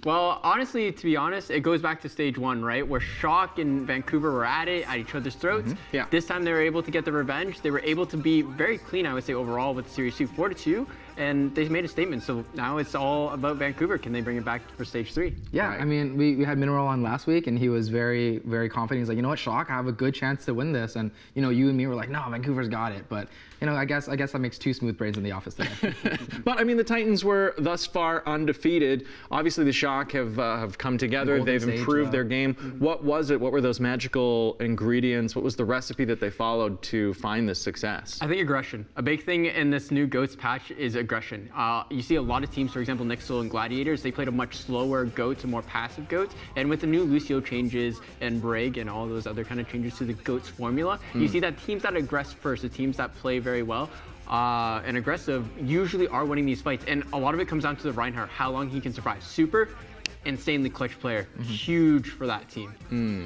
Well, honestly, to be honest, it goes back to stage 1, right? Where Shock and Vancouver were at it, at each other's throats. Yeah. This time they were able to get the revenge. They were able to be very clean, I would say, overall with Series 2, 4-2, and they made a statement. So now it's all about Vancouver. Can they bring it back for stage 3? Yeah, I mean, we had Mineral on last week, and he was very, very confident. He's like, you know what, Shock, I have a good chance to win this. And, you know, you and me were like, no, Vancouver's got it. But, you know, I guess that makes two smooth brains in the office today. But, I mean, the Titans were thus far undefeated. Obviously, the Shock have come together. They've improved their game. What was it? What were those magical ingredients? What was the recipe that they followed to find this success? I think aggression. A big thing in this new GOATS patch is aggression. You see a lot of teams, for example, Nixel and Gladiators, they played a much slower GOATS, a more passive GOATS. And with the new Lucio changes and Brig and all those other kind of changes to the GOATS formula, you see that teams that aggress first, the teams that play very well, and aggressive usually are winning these fights. And a lot of it comes down to the Reinhardt, how long he can survive. Super insanely clutch player, huge for that team.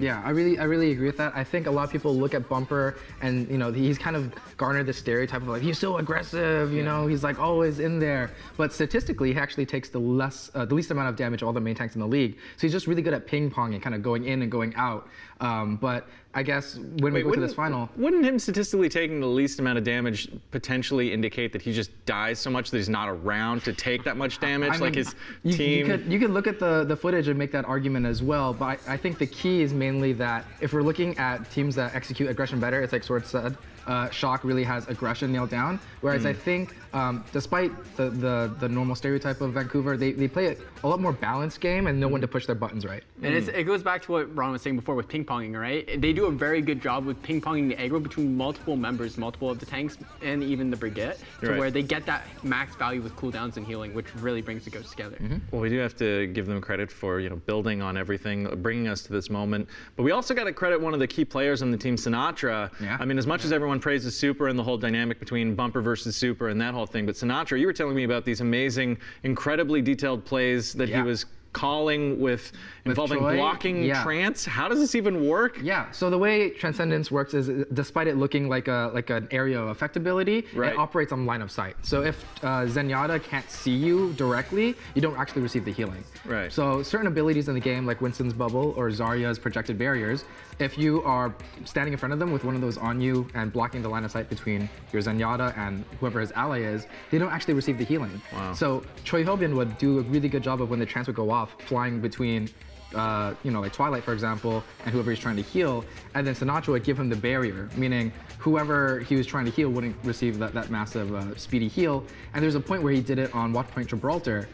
Yeah, I really agree with that. I think a lot of people look at Bumper and, you know, he's kind of garnered the stereotype of like, he's so aggressive, you know, he's like always in there. But statistically, he actually takes the least amount of damage of all the main tanks in the league. So he's just really good at ping pong and kind of going in and going out. But I guess when we go to this final, wouldn't him statistically taking the least amount of damage potentially indicate that he just dies so much that he's not around to take that much damage? I mean, like his you team. You could look at the footage and make that argument as well. But I think the key is mainly that if we're looking at teams that execute aggression better, it's like Sword said, Shock really has aggression nailed down. Whereas I think, despite the normal stereotype of Vancouver, they play a lot more balanced game and know when to push their buttons right. And it goes back to what Ron was saying before with ping-ponging, right? They do a very good job with ping-ponging the aggro between multiple members, multiple of the tanks, and even the Brigade, to where they get that max value with cooldowns and healing, which really brings the GOATS together. Well, we do have to give them credit for, you know, building on everything, bringing us to this moment. But we also got to credit one of the key players on the team, Sinatra. Yeah. I mean, as much as everyone praises Super and the whole dynamic between Bumper versus Super and that whole thing, but Sinatra, you were telling me about these amazing, incredibly detailed plays that he was calling involving Troy, blocking trance. How does this even work? Yeah, so the way Transcendence works is, despite it looking like an area of effect ability, it operates on line of sight. So if Zenyatta can't see you directly, you don't actually receive the healing. Right. So certain abilities in the game, like Winston's Bubble or Zarya's Projected Barriers, if you are standing in front of them with one of those on you and blocking the line of sight between your Zenyatta and whoever his ally is, they don't actually receive the healing. Wow. So Choi Ho-bin would do a really good job of when the trance would go off, flying between you know, like Twilight, for example, and whoever he's trying to heal, and then Sinatra would give him the barrier, meaning whoever he was trying to heal wouldn't receive that massive speedy heal. And there's a point where he did it on Watch Point Gibraltar,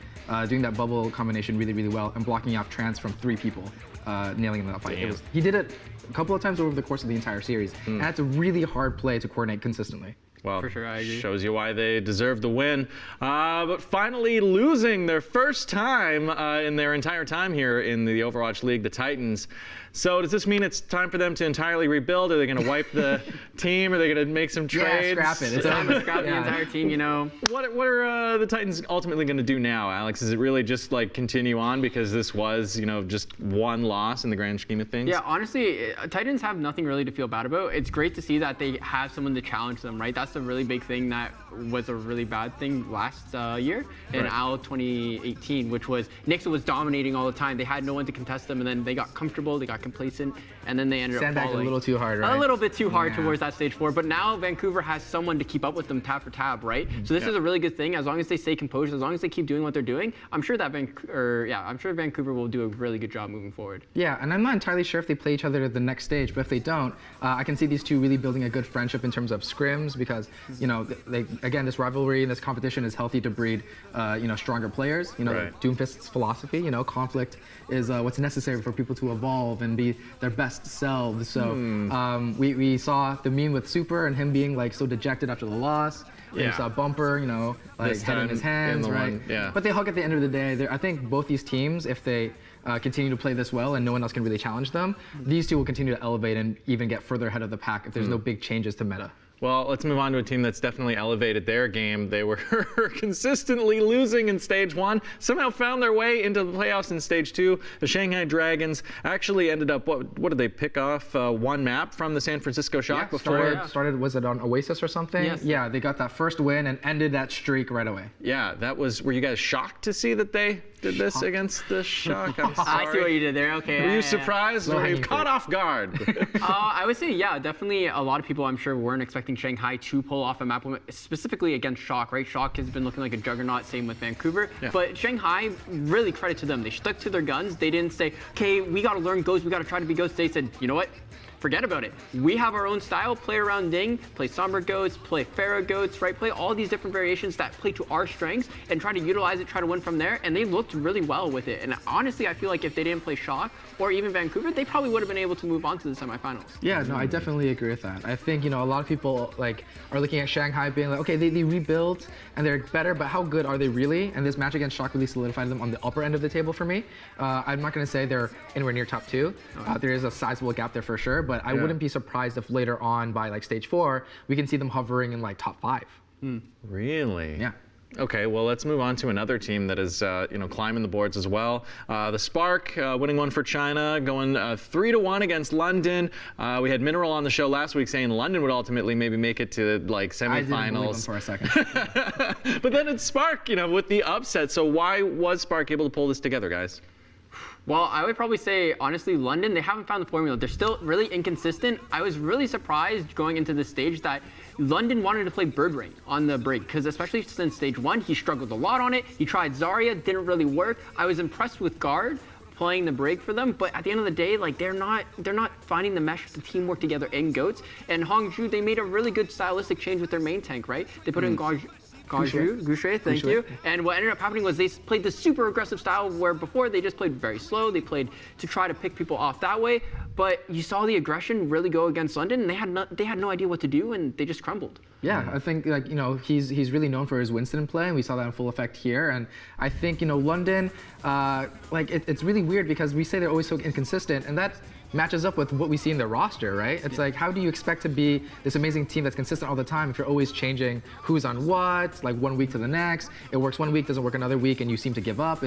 doing that bubble combination really, really well and blocking off trance from 3 people, nailing him in that fight. He did it a couple of times over the course of the entire series, and that's a really hard play to coordinate consistently. Well, for sure, I agree. Shows you why they deserve the win. But finally losing their first time in their entire time here in the Overwatch League, the Titans. So does this mean it's time for them to entirely rebuild? Are they going to wipe the team? Are they going to make some trades? Yeah, scrap it. It's time to scrap the entire team, you know. What are the Titans ultimately going to do now, Alex? Is it really just like continue on because this was, you know, just one loss in the grand scheme of things? Yeah, honestly, Titans have nothing really to feel bad about. It's great to see that they have someone to challenge them, right? That's that's a really big thing that was a really bad thing last year in AL 2018, which was Nixel was dominating all the time. They had no one to contest them, and then they got comfortable, they got complacent, and then they ended up falling. A little too hard, right? A little bit too hard towards that stage 4, but now Vancouver has someone to keep up with them tab for tab, right? So this is a really good thing. As long as they stay composed, as long as they keep doing what they're doing, I'm sure that Vancouver will do a really good job moving forward. Yeah, and I'm not entirely sure if they play each other at the next stage, but if they don't, I can see these two really building a good friendship in terms of scrims because, again, this rivalry and this competition is healthy to breed, stronger players. Doomfist's philosophy, conflict is what's necessary for people to evolve and be their best selves. So we saw the meme with Super and him being like so dejected after the loss. We saw Bumper, head in his hands, right? But they hug at the end of the day. I think both these teams, if they continue to play this well and no one else can really challenge them, these two will continue to elevate and even get further ahead of the pack if there's no big changes to meta. Well, let's move on to a team that's definitely elevated their game. They were consistently losing in Stage 1, somehow found their way into the playoffs in Stage 2. The Shanghai Dragons actually ended up, what did they pick off? One map from the San Francisco Shock before? Started, was it on Oasis or something? Yes. Yeah, they got that first win and ended that streak right away. Yeah, were you guys shocked to see that they did this against the Shock? I'm sorry. I see what you did there, okay. Were you surprised or were you caught off guard? I would say, yeah, definitely a lot of people I'm sure weren't expecting Shanghai to pull off a map win, specifically against Shock, right? Shock has been looking like a juggernaut, same with Vancouver. Yeah. But Shanghai, really credit to them. They stuck to their guns. They didn't say, okay, we got to learn Ghost, we got to try to be Ghost. They said, you know what? Forget about it. We have our own style, play around Ding, play Somber Goats, play Pharaoh Goats, right? Play all these different variations that play to our strengths and try to utilize it, try to win from there. And they looked really well with it. And honestly, I feel like if they didn't play Shock or even Vancouver, they probably would have been able to move on to the semifinals. Yeah, no, I definitely agree with that. I think, a lot of people are looking at Shanghai being like, okay, they rebuilt and they're better, but how good are they really? And this match against Shock really solidified them on the upper end of the table for me. I'm not going to say they're anywhere near top 2. There is a sizable gap there for sure, but I wouldn't be surprised if later on by Stage 4, we can see them hovering in top 5. Really? Yeah. Okay, well, let's move on to another team that is, climbing the boards as well. The Spark winning one for China, going 3-1 against London. We had Mineral on the show last week saying London would ultimately maybe make it to semifinals. I didn't believe him for a second. But then it's Spark, with the upset. So why was Spark able to pull this together, guys? Well, I would probably say, honestly, London, they haven't found the formula. They're still really inconsistent. I was really surprised going into this stage that London wanted to play Bird Ring on the break, because especially since Stage 1, he struggled a lot on it. He tried Zarya, didn't really work. I was impressed with Guard playing the break for them, but at the end of the day, they're not finding the mesh, the teamwork together in Goats. And Hongju, they made a really good stylistic change with their main tank, right? They put in Goucher, thank you. And what ended up happening was they played the super aggressive style where before they just played very slow. They played to try to pick people off that way. But you saw the aggression really go against London, and they had no idea what to do, and they just crumbled. Yeah, I think he's really known for his Winston play, and we saw that in full effect here. And I think London, it's really weird because we say they're always so inconsistent, and that matches up with what we see in their roster, right? It's how do you expect to be this amazing team that's consistent all the time if you're always changing who's on what, 1 week to the next? It works 1 week, doesn't work another week, and you seem to give up.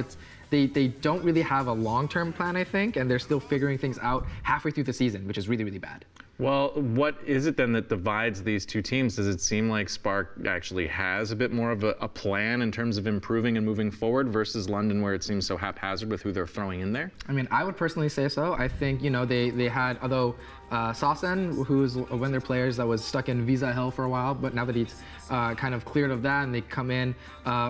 They don't really have a long-term plan, I think, and they're still figuring things out halfway through the season, which is really, really bad. Well, what is it then that divides these two teams? Does it seem like Spark actually has a bit more of a plan in terms of improving and moving forward versus London, where it seems so haphazard with who they're throwing in there? I mean, I would personally say so. I think, they had, although Sasen, who's one of their players that was stuck in visa hell for a while, but now that he's kind of cleared of that and they come in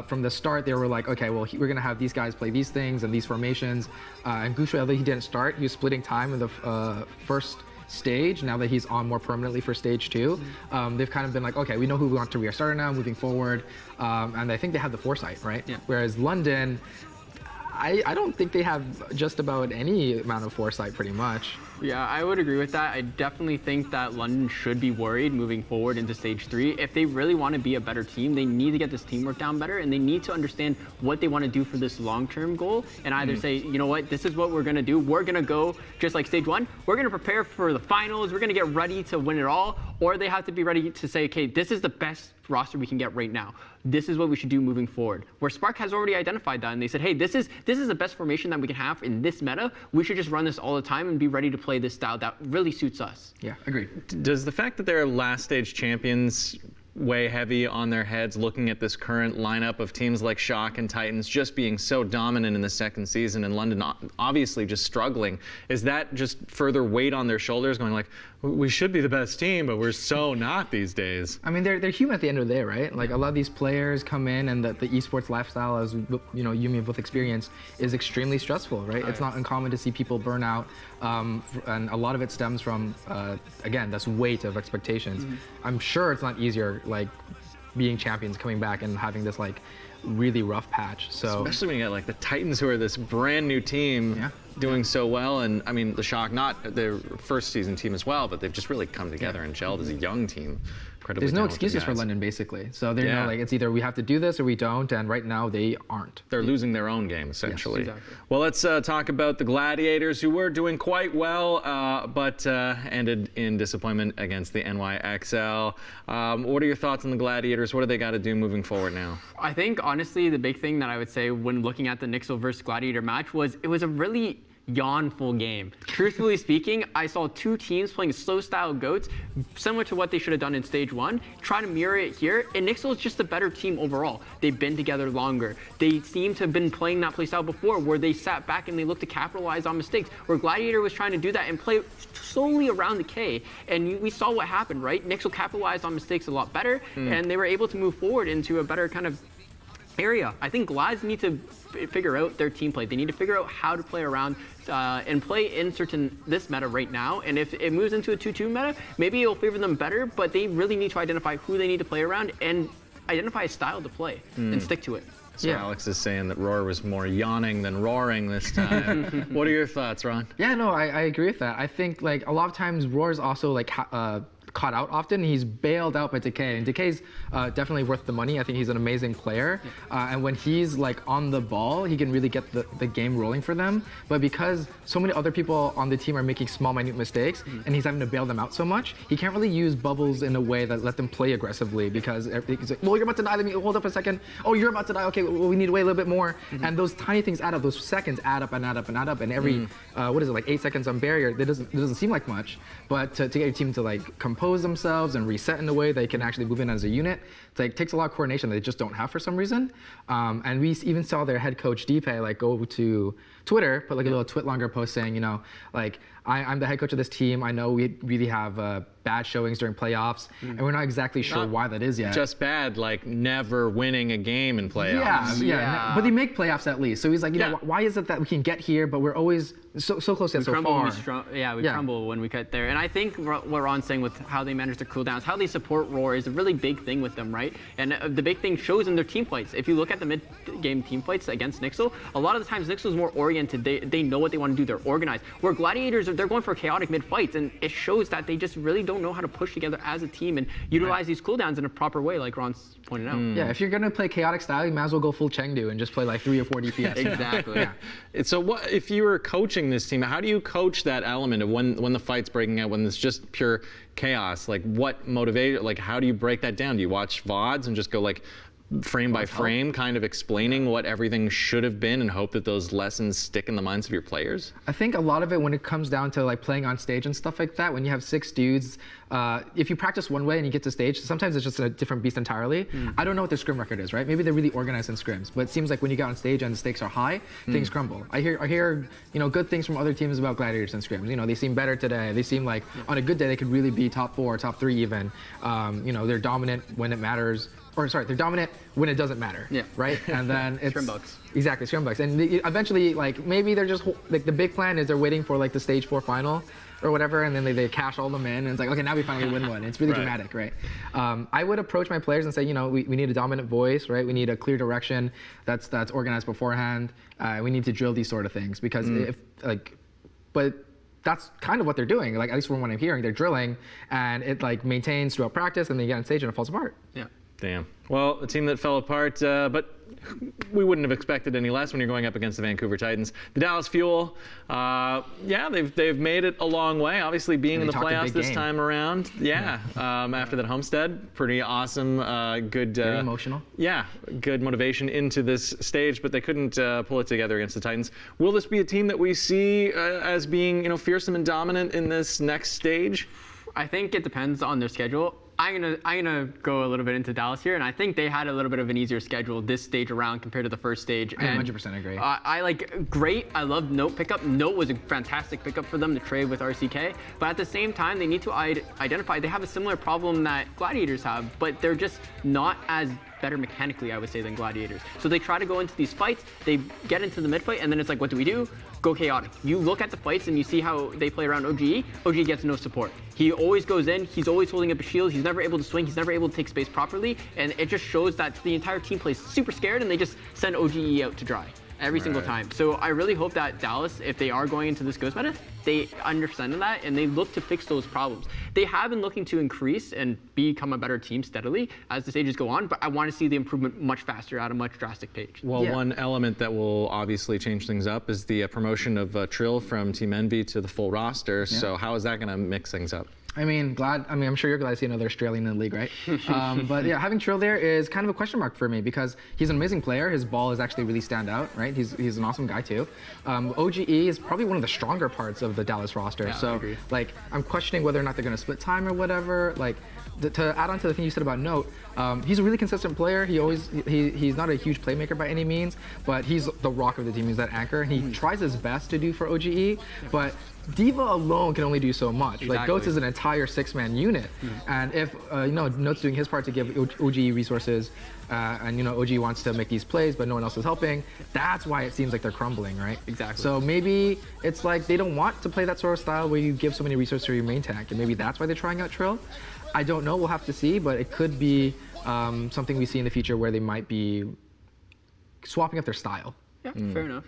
from the start, they were like, okay, well, we're going to have these guys play these things and these formations. And Gushui, although he didn't start, he was splitting time in the first stage. Now that he's on more permanently for Stage 2, they've kind of been like, okay, we know who we want to restart now, moving forward. And I think they have the foresight, right? Yeah. Whereas London, I don't think they have just about any amount of foresight, pretty much. Yeah, I would agree with that. I definitely think that London should be worried moving forward into Stage 3. If they really want to be a better team, they need to get this teamwork down better, and they need to understand what they want to do for this long-term goal, and either say, you know what, this is what we're going to do. We're going to go just like Stage 1. We're going to prepare for the finals. We're going to get ready to win it all, or they have to be ready to say, okay, this is the best roster we can get right now. This is what we should do moving forward. Where Spark has already identified that, and they said, hey, this is the best formation that we can have in this meta. We should just run this all the time and be ready to play this style that really suits us. Yeah, agreed. Does the fact that they're last stage champions weigh heavy on their heads looking at this current lineup of teams like Shock and Titans just being so dominant in the second season and London obviously just struggling? Is that just further weight on their shoulders going like, we should be the best team, but we're so not these days? I mean, they're human at the end of the day, right? Like a lot of these players come in and the esports lifestyle, as you know, you may have both experienced, is extremely stressful, right? It's not uncommon to see people burn out, and a lot of it stems from, again, this weight of expectations. I'm sure it's not easier, like being champions, coming back and having this like really rough patch. So especially when you get like the Titans, who are this brand new team doing so well, and I mean the Shock, not their first season team as well, but they've just really come together and gelled as a young team. There's no excuses for London, basically. So they're like, it's either we have to do this or we don't, and right now they aren't. They're losing their own game, essentially. Yes, exactly. Well, let's talk about the Gladiators, who were doing quite well, but ended in disappointment against the NYXL. What are your thoughts on the Gladiators? What do they got to do moving forward now? I think, honestly, the big thing that I would say when looking at the Nixel versus Gladiator match was it was a really yawnful game. Truthfully speaking, I saw two teams playing slow style goats, similar to what they should have done in stage one, try to mirror it here, and Nixel is just a better team overall. They've been together longer. They seem to have been playing that playstyle before, where they sat back and they looked to capitalize on mistakes, where Gladiator was trying to do that and play solely around the K, and we saw what happened, right? Nixel capitalized on mistakes a lot better, and they were able to move forward into a better kind of area. I think Glads need to figure out their team play. They need to figure out how to play around and play in this meta right now. And if it moves into a 2-2 meta, maybe it'll favor them better, but they really need to identify who they need to play around and identify a style to play and stick to it. So Alex is saying that Roar was more yawning than roaring this time. What are your thoughts, Ron? Yeah, no, I agree with that. I think like a lot of times Roar is also like caught out often. He's bailed out by Decay, and Decay's definitely worth the money. I think he's an amazing player, and when he's like on the ball, he can really get the game rolling for them. But because so many other people on the team are making small, minute mistakes, and he's having to bail them out so much, he can't really use bubbles in a way that let them play aggressively, because he's like, well, you're about to die, let me hold up a second. Oh, you're about to die, okay, well, we need to wait a little bit more. And those tiny things add up, those seconds add up and add up and add up, and every, what is it, like 8 seconds on barrier, it doesn't seem like much, but to get your team to like compose themselves and reset in a way they can actually move in as a unit, it takes a lot of coordination that they just don't have for some reason. And we even saw their head coach Deepe like go to Twitter, put like a little Twitlonger post saying, you know, like, I'm the head coach of this team. I know we really have bad showings during playoffs, and we're not exactly sure why that is yet. Just bad, like never winning a game in playoffs. Yeah. But they make playoffs at least. So he's like, you know, why is it that we can get here, but we're always so close yet so far? We crumble when we get there. And I think what Ron's saying with how they manage their cooldowns, how they support Roar is a really big thing with them, right? And the big thing shows in their team fights. If you look at the mid-game team fights against Nixel, a lot of the times Nixel is more oriented. They know what they want to do. They're organized. Where Gladiators, they're going for chaotic mid-fights, and it shows that they just really don't know how to push together as a team and utilize these cooldowns in a proper way, like Ron's pointed out. Yeah, if you're going to play chaotic style, you might as well go full Chengdu and just play like 3 or 4 DPS. Exactly. So what if you were coaching this team, how do you coach that element of when the fight's breaking out, when it's just pure chaos? Like what motivated, like how do you break that down? Do you watch VODs and just go like frame by frame, kind of explaining what everything should have been and hope that those lessons stick in the minds of your players? I think a lot of it, when it comes down to like playing on stage and stuff like that, when you have 6 dudes, if you practice one way and you get to stage, sometimes it's just a different beast entirely. I don't know what their scrim record is, right? Maybe they're really organized in scrims, but it seems like when you get on stage and the stakes are high, things crumble. I hear you know, good things from other teams about Gladiators and scrims. You know, they seem better today. They seem like on a good day they could really be top 4, top 3 even. You know, they're dominant when it matters. Or sorry, they're dominant when it doesn't matter. Yeah. Right? And then it's Scrimbucks. Exactly, Scrimbucks. And eventually, like maybe they're just like the big plan is they're waiting for like the stage 4 final or whatever, and then they cash all them in, and it's like, okay, now we finally win one. It's really dramatic, right? I would approach my players and say, you know, we need a dominant voice, right? We need a clear direction that's organized beforehand. We need to drill these sort of things, because but that's kind of what they're doing. Like, at least from what I'm hearing, they're drilling, and it like maintains throughout practice, and then you get on stage and it falls apart. Yeah. Damn. Well, a team that fell apart, but we wouldn't have expected any less when you're going up against the Vancouver Titans. The Dallas Fuel, they've made it a long way. Obviously, being in the playoffs this time around. After that Homestead, pretty awesome. Good. Very emotional. Yeah, good motivation into this stage, but they couldn't pull it together against the Titans. Will this be a team that we see as being, you know, fearsome and dominant in this next stage? I think it depends on their schedule. I'm gonna go a little bit into Dallas here, and I think they had a little bit of an easier schedule this stage around compared to the first stage. I 100% agree. I like great. I love Note pickup. Note was a fantastic pickup for them to trade with RCK, but at the same time, they need to identify they have a similar problem that Gladiators have, but they're just not as better mechanically, I would say, than Gladiators. So they try to go into these fights, they get into the mid fight, and then it's like, what do we do? Go chaotic. You look at the fights and you see how they play around OGE. OGE gets no support. He always goes in, he's always holding up a shield, he's never able to swing, he's never able to take space properly, and it just shows that the entire team plays super scared and they just send OGE out to dry every single time. So I really hope that Dallas, if they are going into this Ghost meta, they understand that and they look to fix those problems. They have been looking to increase and become a better team steadily as the stages go on, but I want to see the improvement much faster at a much drastic pace. Well, one element that will obviously change things up is the promotion of Trill from Team Envy to the full roster. So how is that going to mix things up? I mean, I'm sure you're glad to see another Australian in the league, right? But yeah, having Trill there is kind of a question mark for me because he's an amazing player. His ball is actually really stand out, right? He's an awesome guy too. OGE is probably one of the stronger parts of the Dallas roster. Yeah, so like, I'm questioning whether or not they're going to split time or whatever. Like, to add on to the thing you said about Note, he's a really consistent player. He's not a huge playmaker by any means, but he's the rock of the team. He's that anchor, and he tries his best to do for OGE, but D.Va alone can only do so much. Like, Goats is an entire 6-man unit, and if Note's doing his part to give OGE resources, and OGE wants to make these plays, but no one else is helping, that's why it seems like they're crumbling, right? Exactly. So maybe it's like they don't want to play that sort of style where you give so many resources to your main tank, and maybe that's why they're trying out Trill. I don't know, we'll have to see, but it could be something we see in the future where they might be swapping up their style. Yeah, fair enough.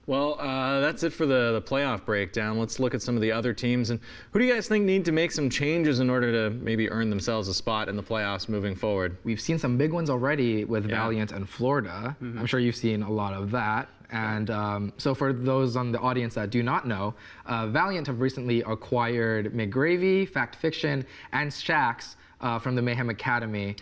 Well, that's it for the playoff breakdown. Let's look at some of the other teams. And who do you guys think need to make some changes in order to maybe earn themselves a spot in the playoffs moving forward? We've seen some big ones already with Valiant and Florida. I'm sure you've seen a lot of that. And so for those on the audience that do not know, Valiant have recently acquired McGravy, Fact Fiction, and Shax from the Mayhem Academy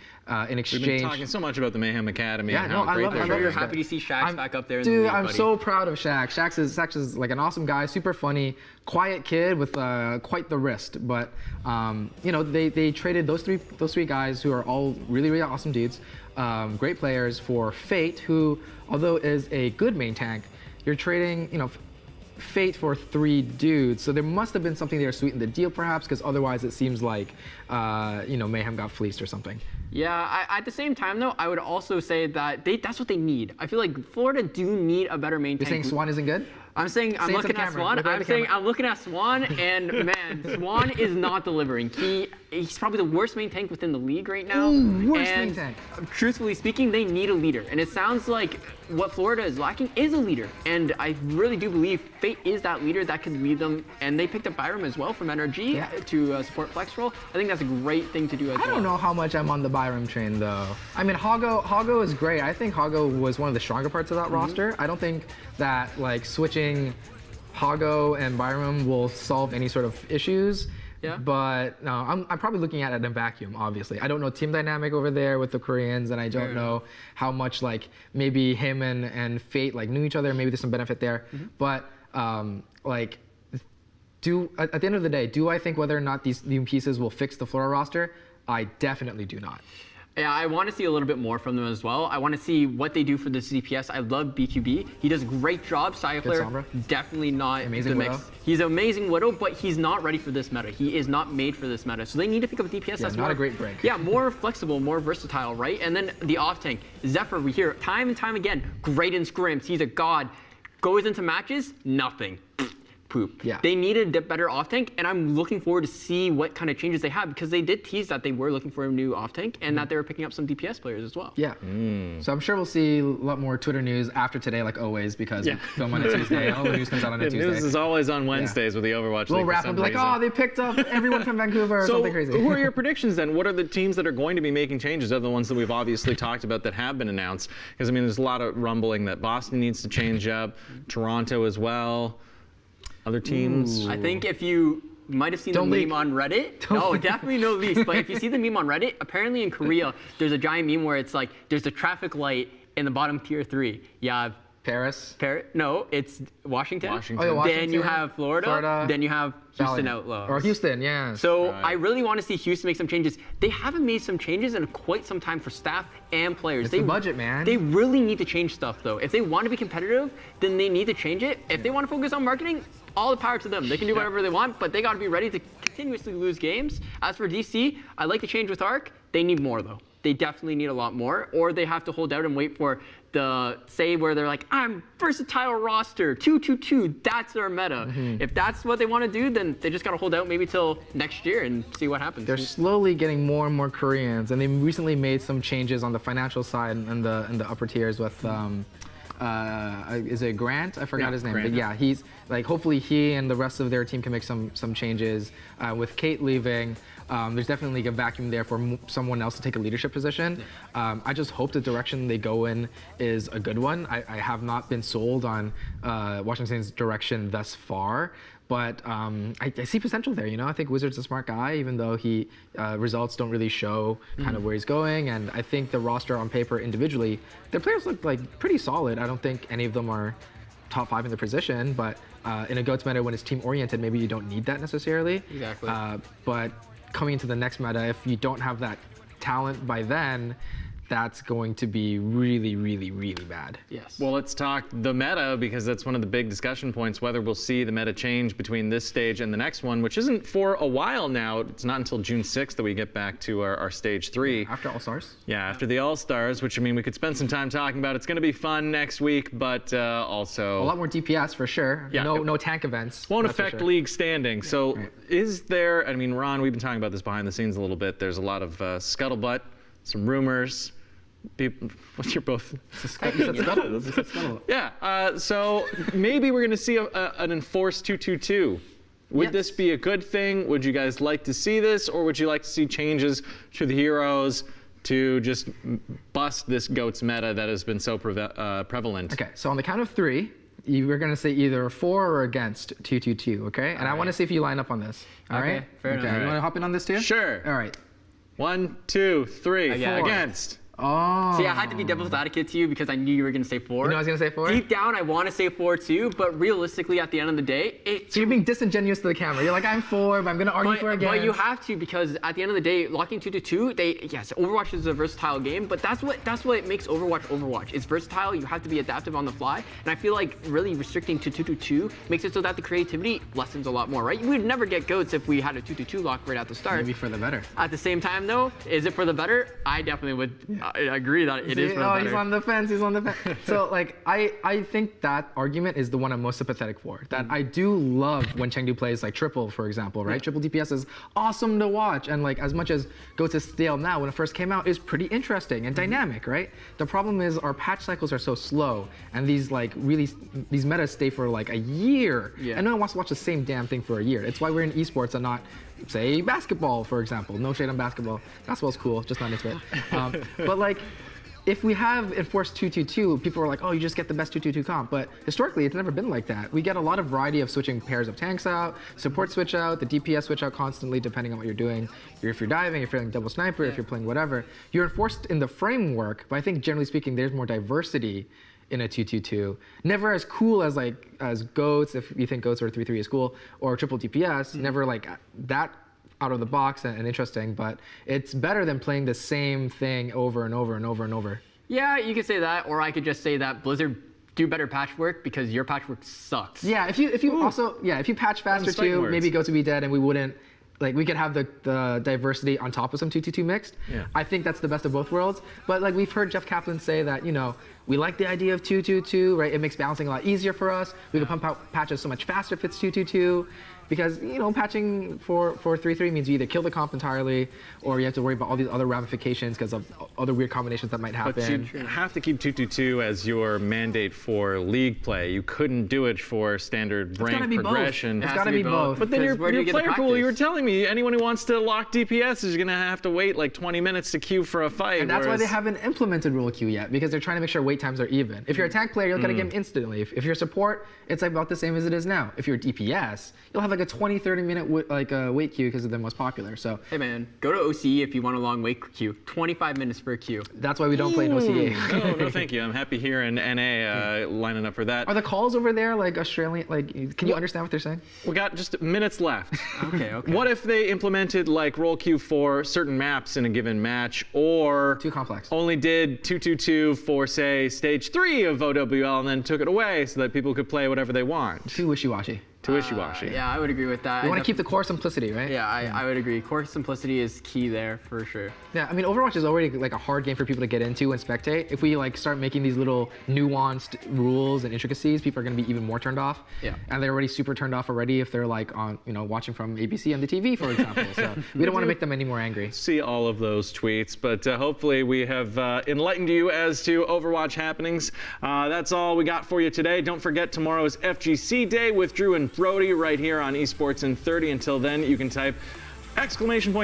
in exchange. We've been talking so much about the Mayhem Academy. Yeah, and no, how I love it. You're happy to see Shax back up there in the league, I'm buddy. so proud of Shax. Shax is like an awesome guy, super funny, quiet kid with quite the wrist. But they traded those three guys who are all really, really awesome dudes, great players, for Fate, who, although is a good main tank, you're trading, Fate for 3 dudes, so there must have been something there sweetened the deal, perhaps, because otherwise it seems like, Mayhem got fleeced or something. Yeah, at the same time, though, I would also say that that's what they need. I feel like Florida do need a better main tank. You're saying Swan isn't good? I'm looking at Swan. I'm looking at Swan, and man, Swan is not delivering. He's probably the worst main tank within the league right now. Worst main tank. Truthfully speaking, they need a leader, and it sounds like what Florida is lacking is a leader. And I really do believe Fate is that leader that can lead them. And they picked up Byram as well from NRG to support Flex Roll. I think that's a great thing to do as well. I don't know how much I'm on the Byram train though. I mean, Hago is great. I think Hago was one of the stronger parts of that roster. I don't think that like switching Hago and Byram will solve any sort of issues. Yeah. But no, I'm probably looking at it in a vacuum, obviously. I don't know team dynamic over there with the Koreans, and I don't know how much like maybe him and Fate like knew each other, maybe there's some benefit there. But at the end of the day, do I think whether or not these new pieces will fix the Florida roster? I definitely do not. Yeah, I want to see a little bit more from them as well. I want to see what they do for the CPS. I love BQB. He does a great job. Saya player, definitely not amazing the mix. Widow. He's an amazing Widow, but he's not ready for this meta. He is not made for this meta. So they need to pick up a DPS that's not a great break. Yeah, more flexible, more versatile, right? And then the off tank. Zephyr, we hear time and time again, great in scrims. He's a god. Goes into matches, nothing. Poop. Yeah. They needed a better off tank, and I'm looking forward to see what kind of changes they have, because they did tease that they were looking for a new off tank and that they were picking up some DPS players as well. Yeah. So I'm sure we'll see a lot more Twitter news after today, like always, because we film on a Tuesday. All the news comes out on a Tuesday. News is always on Wednesdays with the Overwatch We'll League. wrap and be like, oh, they picked up everyone from Vancouver or something crazy. Who are your predictions then? What are the teams that are going to be making changes, other the ones that we've obviously talked about that have been announced? Because I mean, there's a lot of rumbling that Boston needs to change up, Toronto as well. Other teams? I think if you might have seen the meme on Reddit. No, definitely no leaks. But if you see the meme on Reddit, apparently in Korea, there's a giant meme where it's like, there's a traffic light in the bottom tier 3. You have Paris. No, it's Washington. Oh, yeah, Washington. Then you have Florida. Then you have Houston Outlaws. Or Houston, yeah. So I really want to see Houston make some changes. They haven't made some changes in quite some time for staff and players. It's the budget, man. They really need to change stuff, though. If they want to be competitive, then they need to change it. If they want to focus on marketing, all the power to them. They can do whatever they want, but they got to be ready to continuously lose games. As for DC, I like the change with Arc. They need more, though. They definitely need a lot more, or they have to hold out and wait for where they're like, I'm versatile roster, 2-2-2, that's their meta. If that's what they want to do, then they just got to hold out maybe till next year and see what happens. They're slowly getting more and more Koreans, and they recently made some changes on the financial side and the upper tiers with, is it Grant? I forgot his name. Grant. But yeah, he's like, hopefully he and the rest of their team can make some changes. With Kate leaving, there's definitely a vacuum there for someone else to take a leadership position. I just hope the direction they go in is a good one. I have not been sold on Washington's direction thus far, but I see potential there. You know, I think Wizard's a smart guy, even though he results don't really show kind of where he's going. And I think the roster on paper individually, their players look like pretty solid. I don't think any of them are top 5 in their position, but in a GOATS meta when it's team oriented, maybe you don't need that necessarily. Exactly. But coming into the next meta, if you don't have that talent by then, that's going to be really, really, really bad. Yes. Well, let's talk the meta, because that's one of the big discussion points, whether we'll see the meta change between this stage and the next one, which isn't for a while now. It's not until June 6th that we get back to our stage 3. After All-Stars? Yeah, after the All-Stars, which, I mean, we could spend some time talking about. It's going to be fun next week, but also... A lot more DPS for sure. Yeah, no tank events. Won't that's for affect sure. league standing. So is there, I mean, Ron, we've been talking about this behind the scenes a little bit. There's a lot of scuttlebutt, some rumors. People, you're both. Yeah. So maybe we're going to see an enforced 2-2-2. Would this be a good thing? Would you guys like to see this, or would you like to see changes to the heroes to just bust this GOATS meta that has been so prevalent? Okay. So on the count of 3, we're going to say either for or against 2-2-2. Okay. And I want to see if you line up on this. All right. Fair enough. You want to hop in on this too? Sure. All right. 1, 2, 3. Against. Oh. See, I had to be devil's advocate to you because I knew you were going to say 4. You know I was going to say 4? Deep down, I want to say 4 too, but realistically, at the end of the day, So you're being disingenuous to the camera. You're like, I'm 4, but I'm going to argue for against. But you have to, because at the end of the day, locking 2-2-2, yes, Overwatch is a versatile game, but that's what makes Overwatch. It's versatile. You have to be adaptive on the fly, and I feel like really restricting to 2-2-2 makes it so that the creativity lessens a lot more, right? We would never get GOATS if we had a 2-2-2 lock right at the start. Maybe for the better. At the same time, though, is it for the better? I definitely would agree that it is for the better. He's on the fence. So, like, I think that argument is the one I'm most sympathetic for. That I do love when Chengdu plays, like, triple, for example, right? Triple DPS is awesome to watch. And, like, as much as GOATS is stale now, when it first came out, it was pretty interesting and dynamic, right? The problem is our patch cycles are so slow. And these, like, these metas stay for, like, a year. Yeah. And no one wants to watch the same damn thing for a year. It's why we're in esports and not, say, basketball, for example. No shade on basketball. Basketball's cool, just not into it. But, like, if we have enforced 2-2-2, people are like, oh, you just get the best 2-2-2 comp. But historically, it's never been like that. We get a lot of variety of switching pairs of tanks out, support switch out, the DPS switch out constantly, depending on what you're doing. If you're diving, if you're playing double sniper, if you're playing whatever. You're enforced in the framework, but I think generally speaking, there's more diversity in a 2-2-2. Never as cool as GOATS, if you think GOATS or 3-3 is cool, or triple DPS. Never like that out of the box and interesting, but it's better than playing the same thing over and over and over and over. Yeah, you could say that, or I could just say that Blizzard do better patchwork because your patchwork sucks. Yeah, if you patch faster too, maybe GOATS would be dead and we wouldn't, like, we could have the diversity on top of some 2-2-2 mixed. Yeah. I think that's the best of both worlds. But like we've heard Jeff Kaplan say that, you know, we like the idea of 2-2-2, right? It makes balancing a lot easier for us. We can pump out patches so much faster if it's 2-2-2. Because, you know, patching for 3-3 means you either kill the comp entirely or you have to worry about all these other ramifications because of other weird combinations that might happen. But you have to keep 2-2-2 as your mandate for league play. You couldn't do it for standard rank progression. It's got to be both. But then your player pool, you were telling me, anyone who wants to lock DPS is going to have to wait like 20 minutes to queue for a fight. And that's why they haven't implemented rule queue yet, because they're trying to make sure wait times are even. If you're a tank player, you'll get a game instantly. If you're support, it's about the same as it is now. If you're DPS, you'll have like like a 20-30 minute wait queue because they're most popular. So hey man, go to OCE if you want a long wait queue. 25 minutes for a queue. That's why we don't play in OCE. No, thank you. I'm happy here in NA lining up for that. Are the calls over there like Australian? Like, can you understand what they're saying? We got just minutes left. Okay. What if they implemented like roll queue for certain maps in a given match, or too complex? Only did 2-2-2 for say stage 3 of OWL and then took it away so that people could play whatever they want. Too wishy-washy. Too wishy-washy. Yeah, I would agree with that. You want to keep the core simplicity, right? Yeah, I would agree. Core simplicity is key there for sure. Yeah, I mean, Overwatch is already like a hard game for people to get into and spectate. If we like start making these little nuanced rules and intricacies, people are going to be even more turned off. Yeah. And they're already super turned off already if they're like on, watching from ABC on the TV, for example. So we don't want to make them any more angry. See all of those tweets, but hopefully we have enlightened you as to Overwatch happenings. That's all we got for you today. Don't forget tomorrow's FGC Day with Drew and Brody right here on Esports in 30. Until then, you can type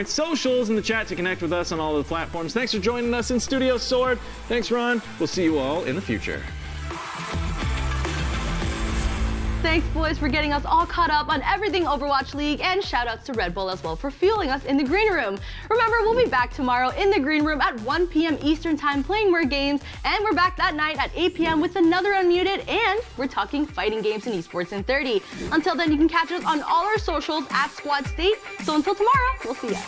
!socials in the chat to connect with us on all the platforms. Thanks for joining us in Studio Sword. Thanks, Ron. We'll see you all in the future. Thanks, boys, for getting us all caught up on everything Overwatch League, and shout outs to Red Bull as well for fueling us in the green room. Remember, we'll be back tomorrow in the green room at 1 p.m. Eastern time playing more games, and we're back that night at 8 p.m. with another Unmuted, and we're talking fighting games in esports in 30. Until then, you can catch us on all our socials at Squad State. So until tomorrow, we'll see ya.